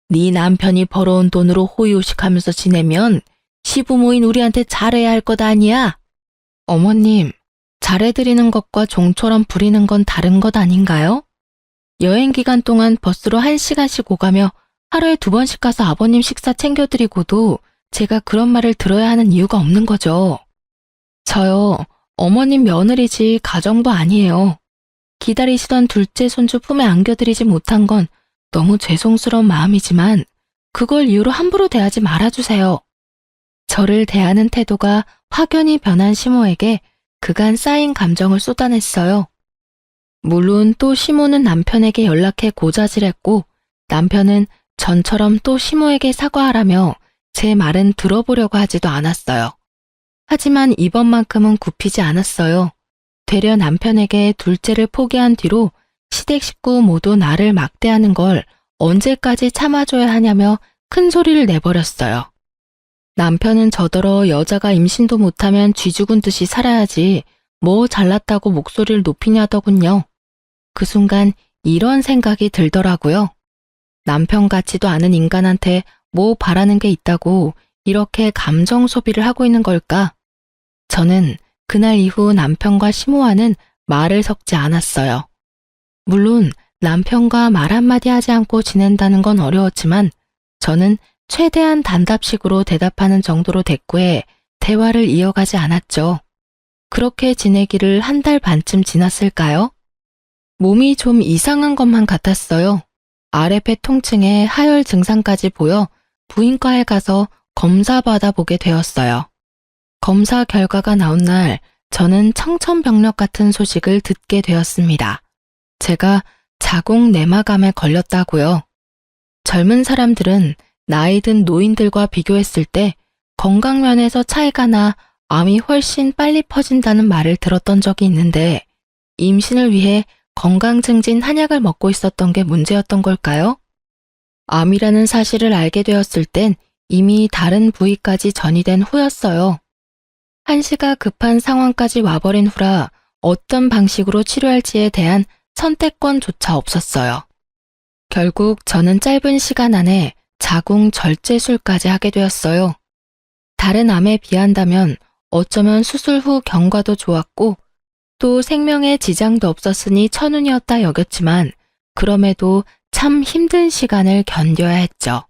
네 남편이 벌어온 돈으로 호의호식하면서 지내면 시부모인 우리한테 잘해야 할 것 아니야? 어머님, 잘해드리는 것과 종처럼 부리는 건 다른 것 아닌가요? 여행 기간 동안 버스로 1시간씩 오가며 하루에 2번씩 가서 아버님 식사 챙겨드리고도 제가 그런 말을 들어야 하는 이유가 없는 거죠. 저요, 어머님 며느리지 가정부 아니에요. 기다리시던 둘째 손주 품에 안겨드리지 못한 건 너무 죄송스러운 마음이지만 그걸 이유로 함부로 대하지 말아주세요. 저를 대하는 태도가 확연히 변한 시모에게 그간 쌓인 감정을 쏟아냈어요. 물론 또 시모는 남편에게 연락해 고자질했고 남편은 전처럼 또 시모에게 사과하라며 제 말은 들어보려고 하지도 않았어요. 하지만 이번만큼은 굽히지 않았어요. 되려 남편에게 둘째를 포기한 뒤로 시댁 식구 모두 나를 막대하는 걸 언제까지 참아줘야 하냐며 큰 소리를 내버렸어요. 남편은 저더러 여자가 임신도 못하면 쥐 죽은 듯이 살아야지 뭐 잘났다고 목소리를 높이냐더군요. 그 순간 이런 생각이 들더라고요. 남편 같지도 않은 인간한테 뭐 바라는 게 있다고 이렇게 감정 소비를 하고 있는 걸까? 저는 그날 이후 남편과 심호와는 말을 섞지 않았어요. 물론 남편과 말 한마디 하지 않고 지낸다는 건 어려웠지만 저는 최대한 단답식으로 대답하는 정도로 대꾸해 대화를 이어가지 않았죠. 그렇게 지내기를 한 달 반쯤 지났을까요? 몸이 좀 이상한 것만 같았어요. 아래배 통증에 하열 증상까지 보여 부인과에 가서 검사 받아보게 되었어요. 검사 결과가 나온 날 저는 청천벽력 같은 소식을 듣게 되었습니다. 제가 자궁 내막암에 걸렸다고요. 젊은 사람들은 나이 든 노인들과 비교했을 때 건강면에서 차이가 나 암이 훨씬 빨리 퍼진다는 말을 들었던 적이 있는데 임신을 위해 건강 증진 한약을 먹고 있었던 게 문제였던 걸까요? 암이라는 사실을 알게 되었을 땐 이미 다른 부위까지 전이된 후였어요. 한시가 급한 상황까지 와버린 후라 어떤 방식으로 치료할지에 대한 선택권조차 없었어요. 결국 저는 짧은 시간 안에 자궁 절제술까지 하게 되었어요. 다른 암에 비한다면 어쩌면 수술 후 경과도 좋았고 또 생명에 지장도 없었으니 천운이었다 여겼지만 그럼에도 참 힘든 시간을 견뎌야 했죠.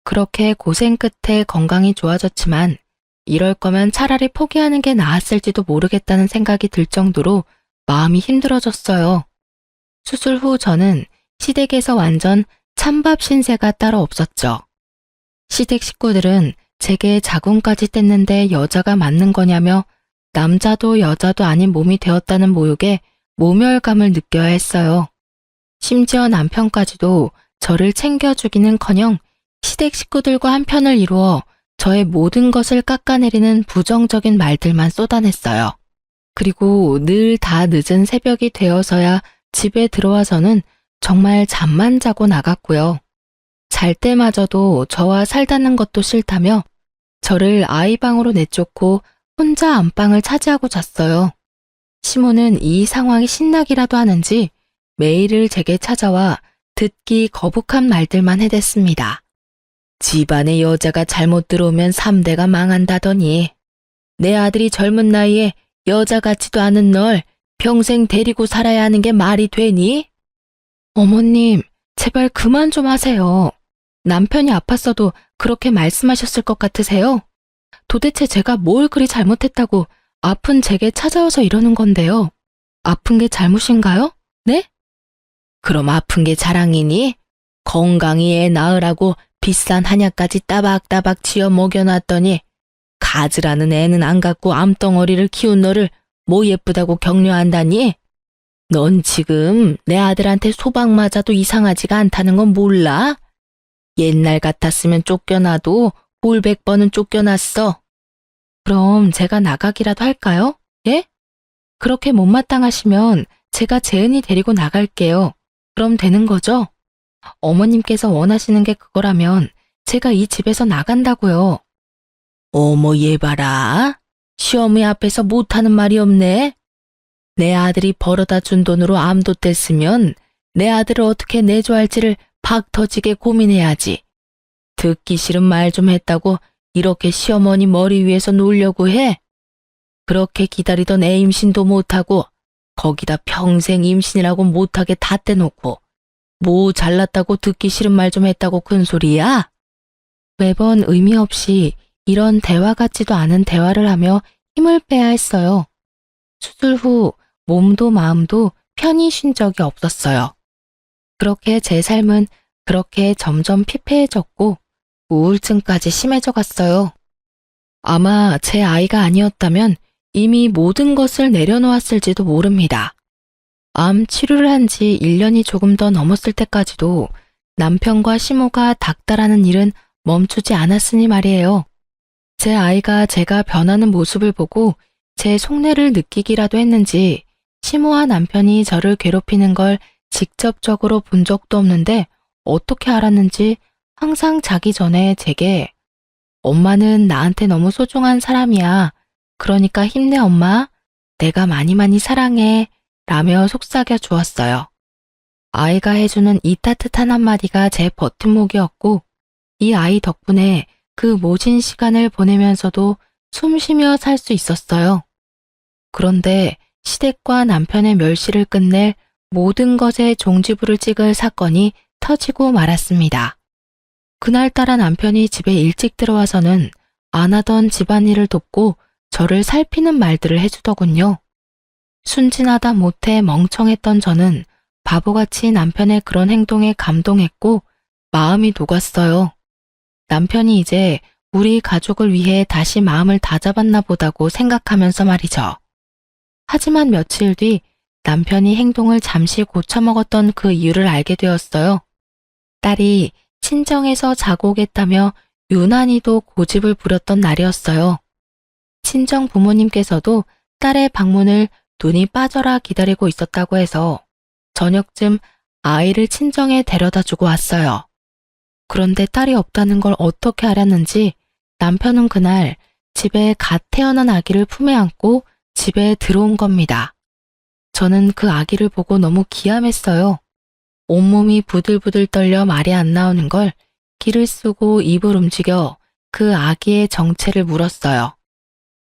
그렇게 고생 끝에 건강이 좋아졌지만 이럴 거면 차라리 포기하는 게 나았을지도 모르겠다는 생각이 들 정도로 마음이 힘들어졌어요. 수술 후 저는 시댁에서 완전 찬밥 신세가 따로 없었죠. 시댁 식구들은 제게 자궁까지 뗐는데 여자가 맞는 거냐며 남자도 여자도 아닌 몸이 되었다는 모욕에 모멸감을 느껴야 했어요. 심지어 남편까지도 저를 챙겨주기는커녕 시댁 식구들과 한편을 이루어 저의 모든 것을 깎아내리는 부정적인 말들만 쏟아냈어요. 그리고 늘 다 늦은 새벽이 되어서야 집에 들어와서는 정말 잠만 자고 나갔고요. 잘 때마저도 저와 살다는 것도 싫다며 저를 아이 방으로 내쫓고 혼자 안방을 차지하고 잤어요. 시모는 이 상황이 신나기라도 하는지 매일을 제게 찾아와 듣기 거북한 말들만 해댔습니다. 집안에 여자가 잘못 들어오면 3대가 망한다더니 내 아들이 젊은 나이에 여자 같지도 않은 널 평생 데리고 살아야 하는 게 말이 되니? 어머님, 제발 그만 좀 하세요. 남편이 아팠어도 그렇게 말씀하셨을 것 같으세요? 도대체 제가 뭘 그리 잘못했다고 아픈 제게 찾아와서 이러는 건데요. 아픈 게 잘못인가요? 네? 그럼 아픈 게 자랑이니? 건강히 애 낳으라고 비싼 한약까지 따박따박 지어 먹여놨더니 가즈라는 애는 안 갖고 암덩어리를 키운 너를 뭐 예쁘다고 격려한다니? 넌 지금 내 아들한테 소박 맞아도 이상하지가 않다는 건 몰라? 옛날 같았으면 쫓겨나도 골백 번은 쫓겨났어. 그럼 제가 나가기라도 할까요? 예? 그렇게 못마땅하시면 제가 재은이 데리고 나갈게요. 그럼 되는 거죠? 어머님께서 원하시는 게 그거라면 제가 이 집에서 나간다고요. 어머 얘 봐라. 시어머니 앞에서 못하는 말이 없네. 내 아들이 벌어다 준 돈으로 암도 뗐으면 내 아들을 어떻게 내줘야 할지를 박 터지게 고민해야지. 듣기 싫은 말 좀 했다고 이렇게 시어머니 머리 위에서 놀려고 해? 그렇게 기다리던 애 임신도 못하고 거기다 평생 임신이라고 못하게 다 떼놓고 뭐 잘났다고 듣기 싫은 말 좀 했다고 큰 소리야? 매번 의미 없이 이런 대화 같지도 않은 대화를 하며 힘을 빼야 했어요. 수술 후 몸도 마음도 편히 쉰 적이 없었어요. 그렇게 제 삶은 그렇게 점점 피폐해졌고 우울증까지 심해져 갔어요. 아마 제 아이가 아니었다면 이미 모든 것을 내려놓았을지도 모릅니다. 암 치료를 한 지 1년이 조금 더 넘었을 때까지도 남편과 시모가 닥달하는 일은 멈추지 않았으니 말이에요. 제 아이가 제가 변하는 모습을 보고 제 속내를 느끼기라도 했는지 시모와 남편이 저를 괴롭히는 걸 직접적으로 본 적도 없는데 어떻게 알았는지 항상 자기 전에 제게 엄마는 나한테 너무 소중한 사람이야. 그러니까 힘내, 엄마. 내가 많이 많이 사랑해. 라며 속삭여 주었어요. 아이가 해주는 이 따뜻한 한마디가 제 버팀목이었고, 이 아이 덕분에 그 모진 시간을 보내면서도 숨 쉬며 살 수 있었어요. 그런데 시댁과 남편의 멸시를 끝낼 모든 것에 종지부를 찍을 사건이 터지고 말았습니다. 그날따라 남편이 집에 일찍 들어와서는 안 하던 집안일을 돕고 저를 살피는 말들을 해주더군요. 순진하다 못해 멍청했던 저는 바보같이 남편의 그런 행동에 감동했고 마음이 녹았어요. 남편이 이제 우리 가족을 위해 다시 마음을 다잡았나 보다고 생각하면서 말이죠. 하지만 며칠 뒤 남편이 행동을 잠시 고쳐먹었던 그 이유를 알게 되었어요. 딸이 친정에서 자고 오겠다며 유난히도 고집을 부렸던 날이었어요. 친정 부모님께서도 딸의 방문을 눈이 빠져라 기다리고 있었다고 해서 저녁쯤 아이를 친정에 데려다 주고 왔어요. 그런데 딸이 없다는 걸 어떻게 알았는지 남편은 그날 집에 갓 태어난 아기를 품에 안고 집에 들어온 겁니다. 저는 그 아기를 보고 너무 기함했어요. 온몸이 부들부들 떨려 말이 안 나오는 걸 기를 쓰고 입을 움직여 그 아기의 정체를 물었어요.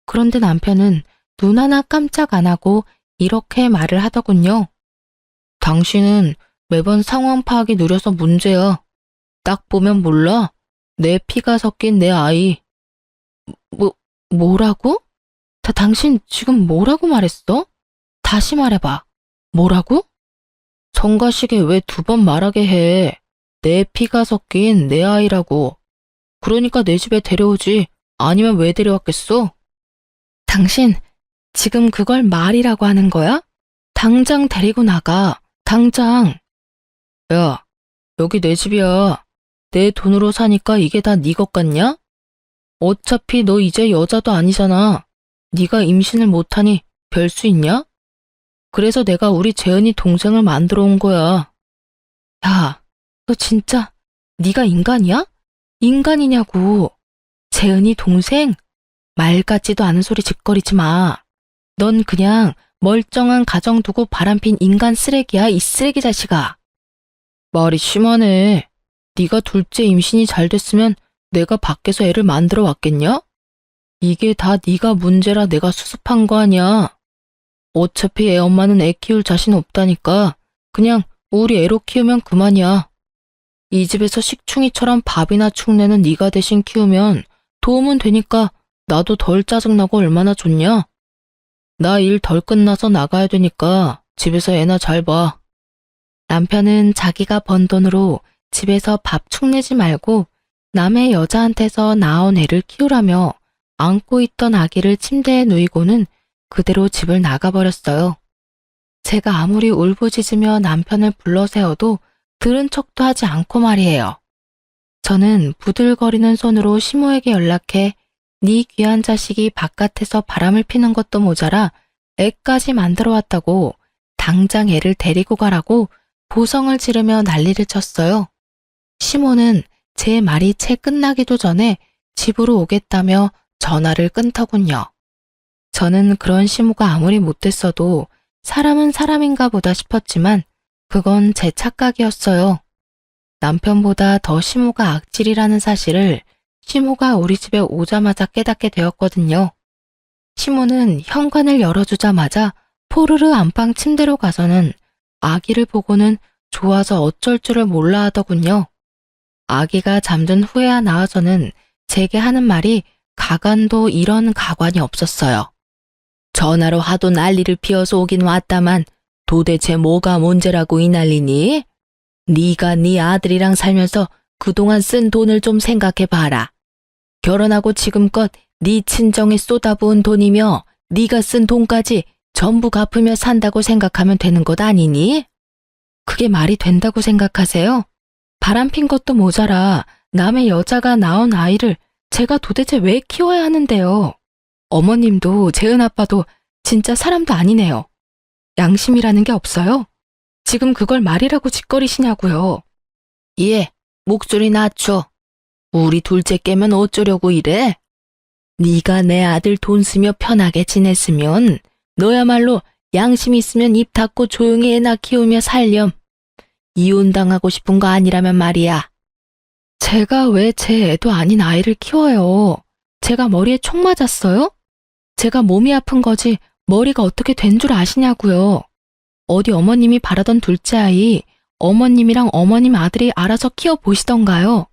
그런데 남편은 눈 하나 깜짝 안 하고 이렇게 말을 하더군요. 당신은 매번 상황 파악이 느려서 문제야. 딱 보면 몰라? 내 피가 섞인 내 아이. 뭐라고? 당신 지금 뭐라고 말했어? 다시 말해봐. 뭐라고? 성가시게 왜 두 번 말하게 해. 내 피가 섞인 내 아이라고. 그러니까 내 집에 데려오지. 아니면 왜 데려왔겠어? 당신 지금 그걸 말이라고 하는 거야? 당장 데리고 나가. 당장. 야, 여기 내 집이야. 내 돈으로 사니까 이게 다 네 것 같냐? 어차피 너 이제 여자도 아니잖아. 네가 임신을 못하니 별 수 있냐? 그래서 내가 우리 재은이 동생을 만들어 온 거야. 야, 너 진짜 네가 인간이야? 인간이냐고. 재은이 동생? 말 같지도 않은 소리 짓거리지 마. 넌 그냥 멀쩡한 가정 두고 바람핀 인간 쓰레기야, 이 쓰레기 자식아. 말이 심하네. 네가 둘째 임신이 잘 됐으면 내가 밖에서 애를 만들어 왔겠냐? 이게 다 네가 문제라 내가 수습한 거 아니야. 어차피 애 엄마는 애 키울 자신 없다니까 그냥 우리 애로 키우면 그만이야. 이 집에서 식충이처럼 밥이나 축내는 네가 대신 키우면 도움은 되니까 나도 덜 짜증나고 얼마나 좋냐? 나 일 덜 끝나서 나가야 되니까 집에서 애나 잘 봐. 남편은 자기가 번 돈으로 집에서 밥 축내지 말고 남의 여자한테서 낳은 애를 키우라며 안고 있던 아기를 침대에 누이고는 그대로 집을 나가버렸어요. 제가 아무리 울부짖으며 남편을 불러세워도 들은 척도 하지 않고 말이에요. 저는 부들거리는 손으로 시모에게 연락해 네 귀한 자식이 바깥에서 바람을 피는 것도 모자라 애까지 만들어 왔다고 당장 애를 데리고 가라고 보성을 지르며 난리를 쳤어요. 시모는 제 말이 채 끝나기도 전에 집으로 오겠다며 전화를 끊더군요. 저는 그런 시모가 아무리 못됐어도 사람은 사람인가 보다 싶었지만 그건 제 착각이었어요. 남편보다 더 시모가 악질이라는 사실을 시모가 우리 집에 오자마자 깨닫게 되었거든요. 시모는 현관을 열어주자마자 포르르 안방 침대로 가서는 아기를 보고는 좋아서 어쩔 줄을 몰라 하더군요. 아기가 잠든 후에야 나와서는 제게 하는 말이 가관도 이런 가관이 없었어요. 전화로 하도 난리를 피워서 오긴 왔다만 도대체 뭐가 문제라고 이 난리니? 네가 네 아들이랑 살면서 그동안 쓴 돈을 좀 생각해봐라. 결혼하고 지금껏 네 친정에 쏟아부은 돈이며 네가 쓴 돈까지 전부 갚으며 산다고 생각하면 되는 것 아니니? 그게 말이 된다고 생각하세요? 바람핀 것도 모자라 남의 여자가 낳은 아이를 제가 도대체 왜 키워야 하는데요? 어머님도 재은 아빠도 진짜 사람도 아니네요. 양심이라는 게 없어요? 지금 그걸 말이라고 짓거리시냐고요. 예, 목소리 낮춰. 우리 둘째 깨면 어쩌려고 이래? 네가 내 아들 돈 쓰며 편하게 지냈으면 너야말로 양심 있으면 입 닫고 조용히 애나 키우며 살렴. 이혼당하고 싶은 거 아니라면 말이야. 제가 왜 제 애도 아닌 아이를 키워요? 제가 머리에 총 맞았어요? 제가 몸이 아픈 거지 머리가 어떻게 된 줄 아시냐고요. 어디 어머님이 바라던 둘째 아이, 어머님이랑 어머님 아들이 알아서 키워보시던가요.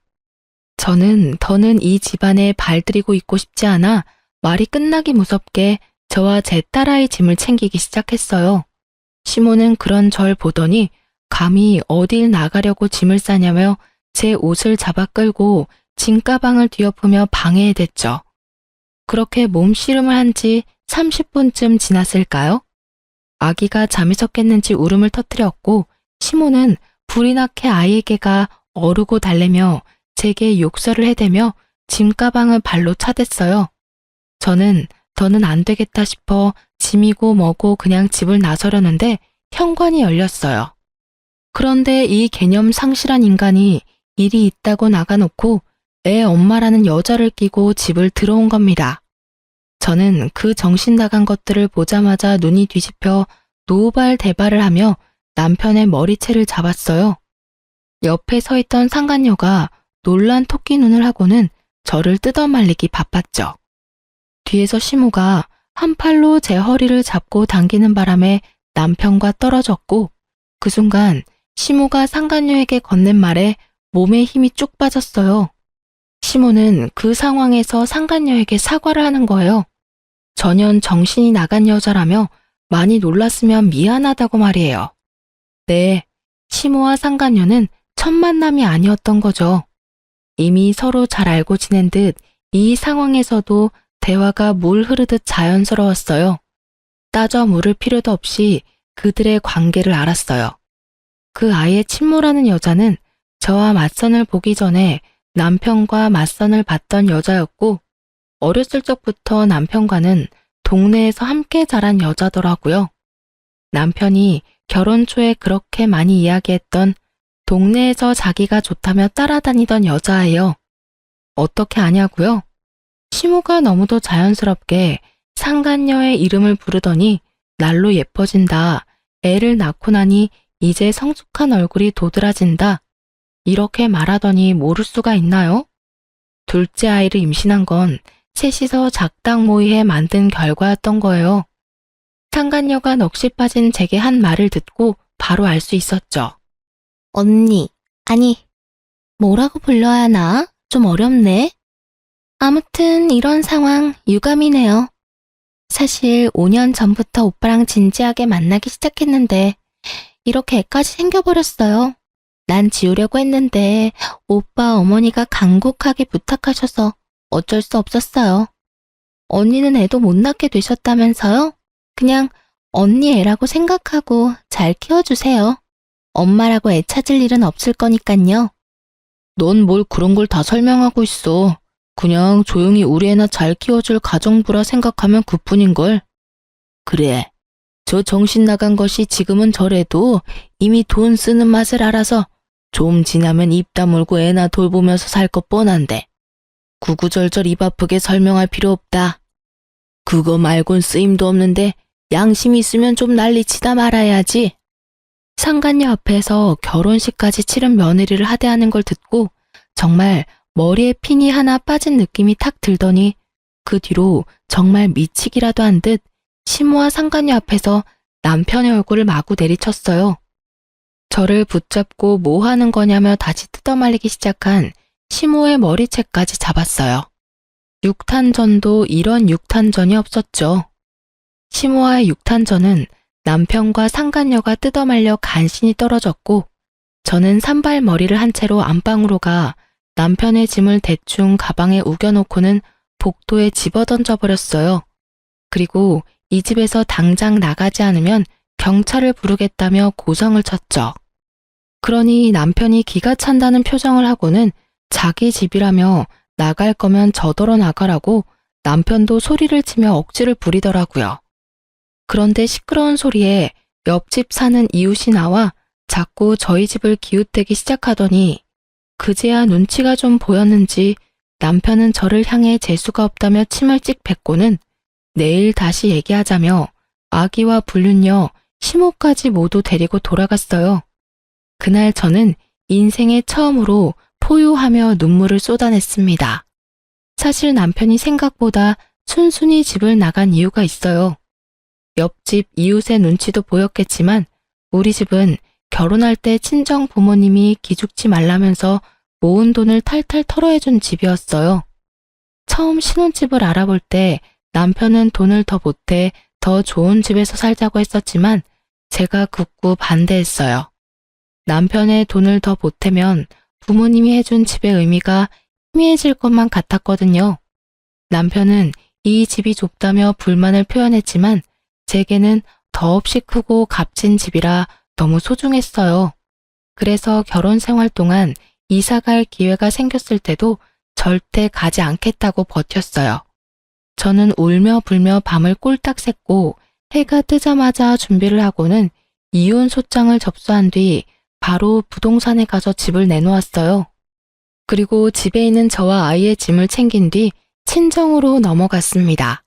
저는 더는 이 집안에 발들이고 있고 싶지 않아 말이 끝나기 무섭게 저와 제 딸아이 짐을 챙기기 시작했어요. 시모는 그런 절 보더니 감히 어딜 나가려고 짐을 싸냐며 제 옷을 잡아 끌고 짐가방을 뒤엎으며 방해해댔죠. 그렇게 몸씨름을 한 지 30분쯤 지났을까요? 아기가 잠에서 깼는지 울음을 터뜨렸고 시모는 불이 나게 아이에게가 어르고 달래며 제게 욕설을 해대며 짐가방을 발로 차댔어요. 저는 더는 안 되겠다 싶어 짐이고 뭐고 그냥 집을 나서려는데 현관이 열렸어요. 그런데 이 개념 상실한 인간이 일이 있다고 나가놓고 애 엄마라는 여자를 끼고 집을 들어온 겁니다. 저는 그 정신 나간 것들을 보자마자 눈이 뒤집혀 노발대발을 하며 남편의 머리채를 잡았어요. 옆에 서 있던 상간녀가 놀란 토끼 눈을 하고는 저를 뜯어말리기 바빴죠. 뒤에서 시모가 한 팔로 제 허리를 잡고 당기는 바람에 남편과 떨어졌고 그 순간 시모가 상간녀에게 건넨 말에 몸에 힘이 쭉 빠졌어요. 시모는 그 상황에서 상간녀에게 사과를 하는 거예요. 전혀 정신이 나간 여자라며 많이 놀랐으면 미안하다고 말이에요. 네, 시모와 상간녀는 첫 만남이 아니었던 거죠. 이미 서로 잘 알고 지낸 듯 이 상황에서도 대화가 물 흐르듯 자연스러웠어요. 따져 물을 필요도 없이 그들의 관계를 알았어요. 그 아이의 친모라는 여자는 저와 맞선을 보기 전에 남편과 맞선을 봤던 여자였고 어렸을 적부터 남편과는 동네에서 함께 자란 여자더라고요. 남편이 결혼 초에 그렇게 많이 이야기했던 동네에서 자기가 좋다며 따라다니던 여자예요. 어떻게 아냐고요? 시모가 너무도 자연스럽게 상간녀의 이름을 부르더니 날로 예뻐진다. 애를 낳고 나니 이제 성숙한 얼굴이 도드라진다. 이렇게 말하더니 모를 수가 있나요? 둘째 아이를 임신한 건 셋이서 작당 모의해 만든 결과였던 거예요. 상간녀가 넋이 빠진 제게 한 말을 듣고 바로 알 수 있었죠. 언니, 아니, 뭐라고 불러야 하나? 좀 어렵네. 아무튼 이런 상황 유감이네요. 사실 5년 전부터 오빠랑 진지하게 만나기 시작했는데 이렇게 애까지 생겨버렸어요. 난 지우려고 했는데 오빠 어머니가 간곡하게 부탁하셔서 어쩔 수 없었어요. 언니는 애도 못 낳게 되셨다면서요? 그냥 언니 애라고 생각하고 잘 키워주세요. 엄마라고 애 찾을 일은 없을 거니깐요. 넌 뭘 그런 걸 다 설명하고 있어. 그냥 조용히 우리 애나 잘 키워줄 가정부라 생각하면 그뿐인걸. 그래. 저 정신 나간 것이 지금은 저래도 이미 돈 쓰는 맛을 알아서 좀 지나면 입 다물고 애나 돌보면서 살 것 뻔한데. 구구절절 입 아프게 설명할 필요 없다. 그거 말곤 쓰임도 없는데 양심이 있으면 좀 난리치다 말아야지. 상간녀 앞에서 결혼식까지 치른 며느리를 하대하는 걸 듣고 정말 머리에 핀이 하나 빠진 느낌이 탁 들더니 그 뒤로 정말 미치기라도 한 듯 시모와 상간녀 앞에서 남편의 얼굴을 마구 내리쳤어요. 저를 붙잡고 뭐 하는 거냐며 다시 뜯어말리기 시작한 시모의 머리채까지 잡았어요. 육탄전도 이런 육탄전이 없었죠. 시모와의 육탄전은 남편과 상간녀가 뜯어말려 간신히 떨어졌고 저는 산발머리를 한 채로 안방으로 가 남편의 짐을 대충 가방에 우겨놓고는 복도에 집어던져버렸어요. 그리고 이 집에서 당장 나가지 않으면 경찰을 부르겠다며 고성을 쳤죠. 그러니 남편이 기가 찬다는 표정을 하고는 자기 집이라며 나갈 거면 저더러 나가라고 남편도 소리를 치며 억지를 부리더라고요. 그런데 시끄러운 소리에 옆집 사는 이웃이 나와 자꾸 저희 집을 기웃대기 시작하더니 그제야 눈치가 좀 보였는지 남편은 저를 향해 재수가 없다며 침을 찍 뱉고는 내일 다시 얘기하자며 아기와 불륜녀, 시모까지 모두 데리고 돌아갔어요. 그날 저는 인생에 처음으로 포효하며 눈물을 쏟아냈습니다. 사실 남편이 생각보다 순순히 집을 나간 이유가 있어요. 옆집 이웃의 눈치도 보였겠지만 우리 집은 결혼할 때 친정 부모님이 기죽지 말라면서 모은 돈을 탈탈 털어해준 집이었어요. 처음 신혼집을 알아볼 때 남편은 돈을 더 보태 더 좋은 집에서 살자고 했었지만 제가 굳고 반대했어요. 남편의 돈을 더 보태면 부모님이 해준 집의 의미가 희미해질 것만 같았거든요. 남편은 이 집이 좁다며 불만을 표현했지만 제게는 더없이 크고 값진 집이라 너무 소중했어요. 그래서 결혼 생활 동안 이사갈 기회가 생겼을 때도 절대 가지 않겠다고 버텼어요. 저는 울며 불며 밤을 꼴딱 샜고 해가 뜨자마자 준비를 하고는 이혼 소장을 접수한 뒤 바로 부동산에 가서 집을 내놓았어요. 그리고 집에 있는 저와 아이의 짐을 챙긴 뒤 친정으로 넘어갔습니다.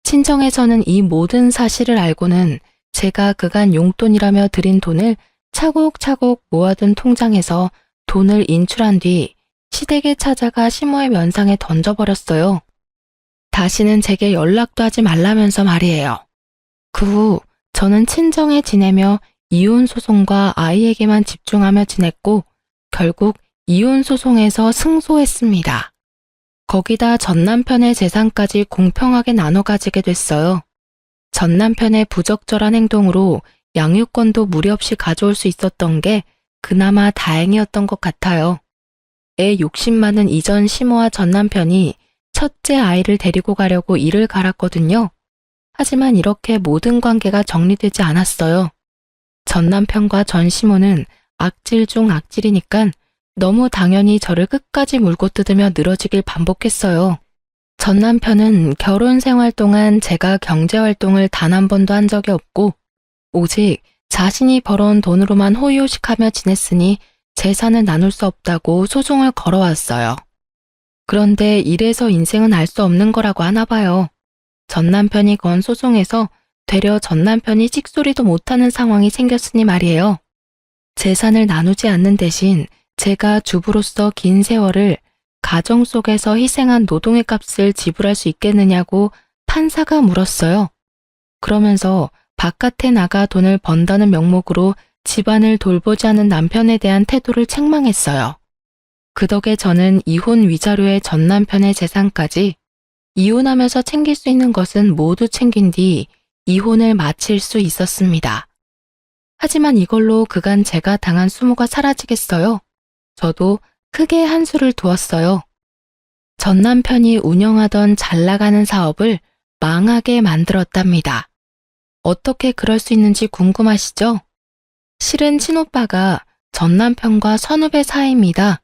친정에서는 이 모든 사실을 알고는 제가 그간 용돈이라며 드린 돈을 차곡차곡 모아둔 통장에서 돈을 인출한 뒤 시댁에 찾아가 시모의 면상에 던져버렸어요. 다시는 제게 연락도 하지 말라면서 말이에요. 그 후 저는 친정에 지내며 이혼 소송과 아이에게만 집중하며 지냈고 결국 이혼 소송에서 승소했습니다. 거기다 전 남편의 재산까지 공평하게 나눠 가지게 됐어요. 전 남편의 부적절한 행동으로 양육권도 무리 없이 가져올 수 있었던 게 그나마 다행이었던 것 같아요. 애 욕심 많은 이전 시모와 전 남편이 첫째 아이를 데리고 가려고 이를 갈았거든요. 하지만 이렇게 모든 관계가 정리되지 않았어요. 전 남편과 전 시모는 악질 중 악질이니까 너무 당연히 저를 끝까지 물고 뜯으며 늘어지길 반복했어요. 전 남편은 결혼 생활 동안 제가 경제활동을 단 한 번도 한 적이 없고 오직 자신이 벌어온 돈으로만 호의호식하며 지냈으니 재산을 나눌 수 없다고 소송을 걸어왔어요. 그런데 이래서 인생은 알 수 없는 거라고 하나 봐요. 전 남편이 건 소송에서 되려 전 남편이 찍소리도 못하는 상황이 생겼으니 말이에요. 재산을 나누지 않는 대신 제가 주부로서 긴 세월을 가정 속에서 희생한 노동의 값을 지불할 수 있겠느냐고 판사가 물었어요. 그러면서 바깥에 나가 돈을 번다는 명목으로 집안을 돌보지 않은 남편에 대한 태도를 책망했어요. 그 덕에 저는 이혼 위자료의 전 남편의 재산까지 이혼하면서 챙길 수 있는 것은 모두 챙긴 뒤 이혼을 마칠 수 있었습니다. 하지만 이걸로 그간 제가 당한 수모가 사라지겠어요? 저도 크게 한수를 두었어요. 전 남편이 운영하던 잘 나가는 사업을 망하게 만들었답니다. 어떻게 그럴 수 있는지 궁금하시죠? 실은 친오빠가 전 남편과 선후배 사이입니다.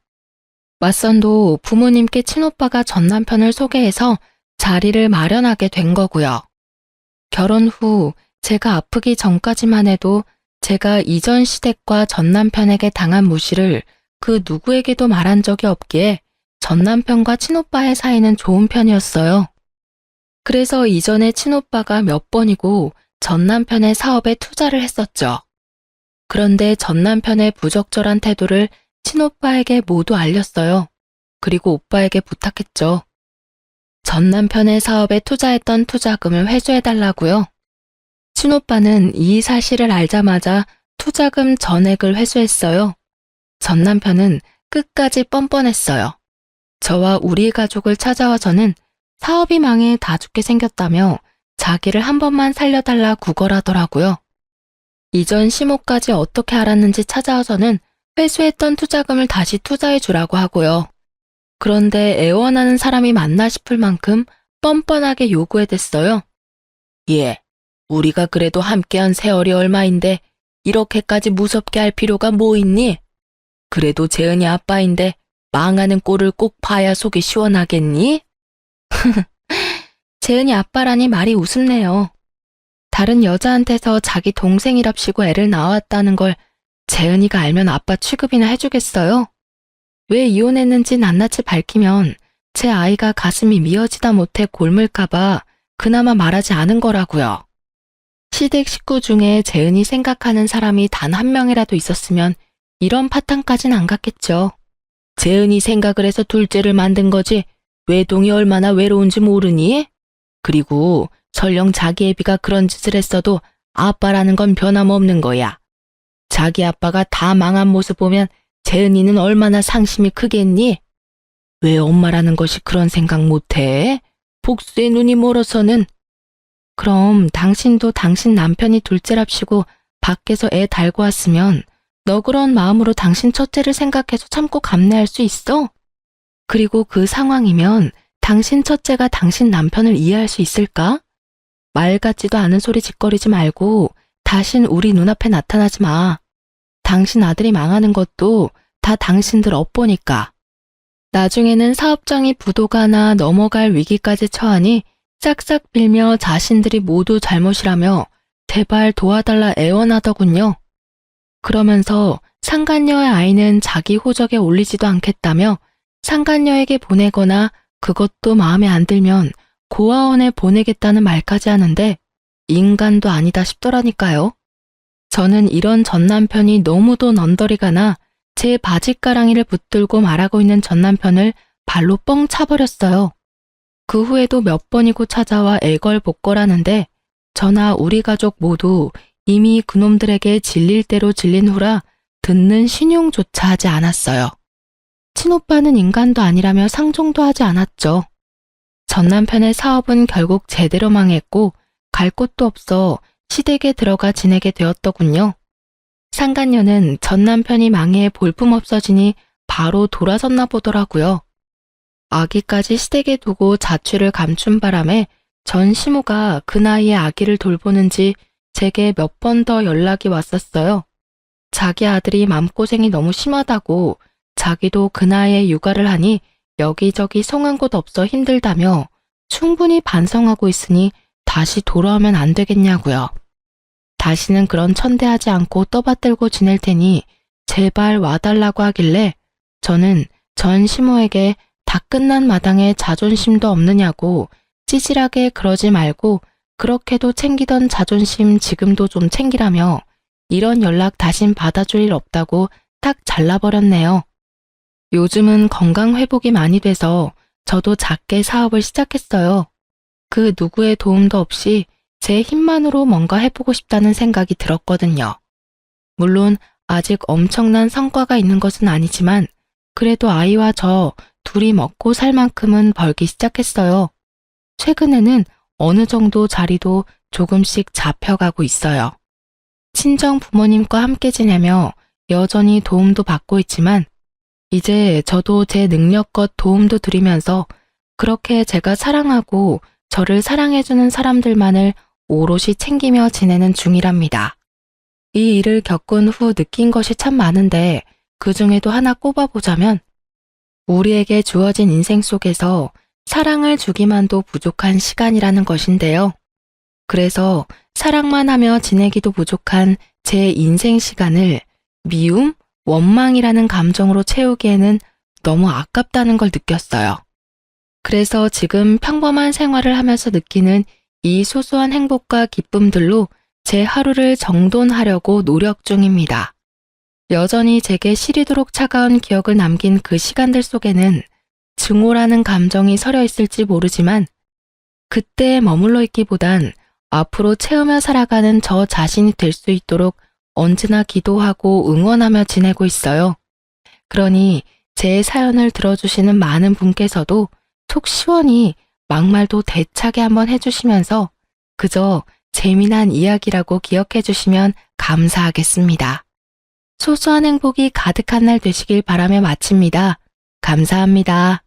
맞선도 부모님께 친오빠가 전 남편을 소개해서 자리를 마련하게 된 거고요. 결혼 후 제가 아프기 전까지만 해도 제가 이전 시댁과 전 남편에게 당한 무시를 그 누구에게도 말한 적이 없기에 전 남편과 친오빠의 사이는 좋은 편이었어요. 그래서 이전에 친오빠가 몇 번이고 전 남편의 사업에 투자를 했었죠. 그런데 전 남편의 부적절한 태도를 친오빠에게 모두 알렸어요. 그리고 오빠에게 부탁했죠. 전 남편의 사업에 투자했던 투자금을 회수해달라고요. 친오빠는 이 사실을 알자마자 투자금 전액을 회수했어요. 전 남편은 끝까지 뻔뻔했어요. 저와 우리 가족을 찾아와서는 사업이 망해 다 죽게 생겼다며 자기를 한 번만 살려달라 구걸하더라고요. 이전 시모까지 어떻게 알았는지 찾아와서는 회수했던 투자금을 다시 투자해 주라고 하고요. 그런데 애원하는 사람이 맞나 싶을 만큼 뻔뻔하게 요구해댔어요. 예, 우리가 그래도 함께한 세월이 얼마인데 이렇게까지 무섭게 할 필요가 뭐 있니? 그래도 재은이 아빠인데 망하는 꼴을 꼭 봐야 속이 시원하겠니? 재은이 아빠라니 말이 우습네요. 다른 여자한테서 자기 동생이랍시고 애를 낳았다는 걸 재은이가 알면 아빠 취급이나 해주겠어요? 왜 이혼했는지 낱낱이 밝히면 제 아이가 가슴이 미어지다 못해 곪을까봐 그나마 말하지 않은 거라고요. 시댁 식구 중에 재은이 생각하는 사람이 단 한 명이라도 있었으면 이런 파탄까진 안 갔겠죠. 재은이 생각을 해서 둘째를 만든 거지 외동이 얼마나 외로운지 모르니? 그리고 설령 자기 애비가 그런 짓을 했어도 아빠라는 건 변함없는 거야. 자기 아빠가 다 망한 모습 보면 재은이는 얼마나 상심이 크겠니? 왜 엄마라는 것이 그런 생각 못해? 복수의 눈이 멀어서는. 그럼 당신도 당신 남편이 둘째랍시고 밖에서 애 달고 왔으면 너그러운 마음으로 당신 첫째를 생각해서 참고 감내할 수 있어? 그리고 그 상황이면 당신 첫째가 당신 남편을 이해할 수 있을까? 말 같지도 않은 소리 짓거리지 말고 다신 우리 눈앞에 나타나지 마. 당신 아들이 망하는 것도 다 당신들 업보니까. 나중에는 사업장이 부도가 나 넘어갈 위기까지 처하니 싹싹 빌며 자신들이 모두 잘못이라며 제발 도와달라 애원하더군요. 그러면서 상간녀의 아이는 자기 호적에 올리지도 않겠다며 상간녀에게 보내거나 그것도 마음에 안 들면 고아원에 보내겠다는 말까지 하는데 인간도 아니다 싶더라니까요. 저는 이런 전남편이 너무도 넌더리가 나 제 바짓가랑이를 붙들고 말하고 있는 전남편을 발로 뻥 차버렸어요. 그 후에도 몇 번이고 찾아와 애걸복걸하는데 저나 우리 가족 모두 이미 그놈들에게 질릴 대로 질린 후라 듣는 신용조차 하지 않았어요. 친오빠는 인간도 아니라며 상종도 하지 않았죠. 전남편의 사업은 결국 제대로 망했고 갈 곳도 없어 시댁에 들어가 지내게 되었더군요. 상간녀는 전남편이 망해 볼품없어지니 바로 돌아섰나 보더라고요. 아기까지 시댁에 두고 자취를 감춘 바람에 전 시모가 그 나이에 아기를 돌보는지 제게 몇 번 더 연락이 왔었어요. 자기 아들이 맘고생이 너무 심하다고 자기도 그 나이에 육아를 하니 여기저기 성한 곳 없어 힘들다며 충분히 반성하고 있으니 다시 돌아오면 안 되겠냐고요. 다시는 그런 천대하지 않고 떠받들고 지낼 테니 제발 와달라고 하길래 저는 전 시모에게 다 끝난 마당에 자존심도 없느냐고 찌질하게 그러지 말고 그렇게도 챙기던 자존심 지금도 좀 챙기라며 이런 연락 다신 받아줄 일 없다고 딱 잘라버렸네요. 요즘은 건강 회복이 많이 돼서 저도 작게 사업을 시작했어요. 그 누구의 도움도 없이 제 힘만으로 뭔가 해보고 싶다는 생각이 들었거든요. 물론 아직 엄청난 성과가 있는 것은 아니지만 그래도 아이와 저 둘이 먹고 살 만큼은 벌기 시작했어요. 최근에는 어느 정도 자리도 조금씩 잡혀가고 있어요. 친정 부모님과 함께 지내며 여전히 도움도 받고 있지만 이제 저도 제 능력껏 도움도 드리면서 그렇게 제가 사랑하고 저를 사랑해주는 사람들만을 오롯이 챙기며 지내는 중이랍니다. 이 일을 겪은 후 느낀 것이 참 많은데 그 중에도 하나 꼽아보자면 우리에게 주어진 인생 속에서 사랑을 주기만도 부족한 시간이라는 것인데요. 그래서 사랑만 하며 지내기도 부족한 제 인생 시간을 미움, 원망이라는 감정으로 채우기에는 너무 아깝다는 걸 느꼈어요. 그래서 지금 평범한 생활을 하면서 느끼는 이 소소한 행복과 기쁨들로 제 하루를 정돈하려고 노력 중입니다. 여전히 제게 시리도록 차가운 기억을 남긴 그 시간들 속에는 증오라는 감정이 서려 있을지 모르지만 그때에 머물러 있기보단 앞으로 채우며 살아가는 저 자신이 될 수 있도록 언제나 기도하고 응원하며 지내고 있어요. 그러니 제 사연을 들어주시는 많은 분께서도 속 시원히 막말도 대차게 한번 해주시면서 그저 재미난 이야기라고 기억해 주시면 감사하겠습니다. 소소한 행복이 가득한 날 되시길 바라며 마칩니다. 감사합니다.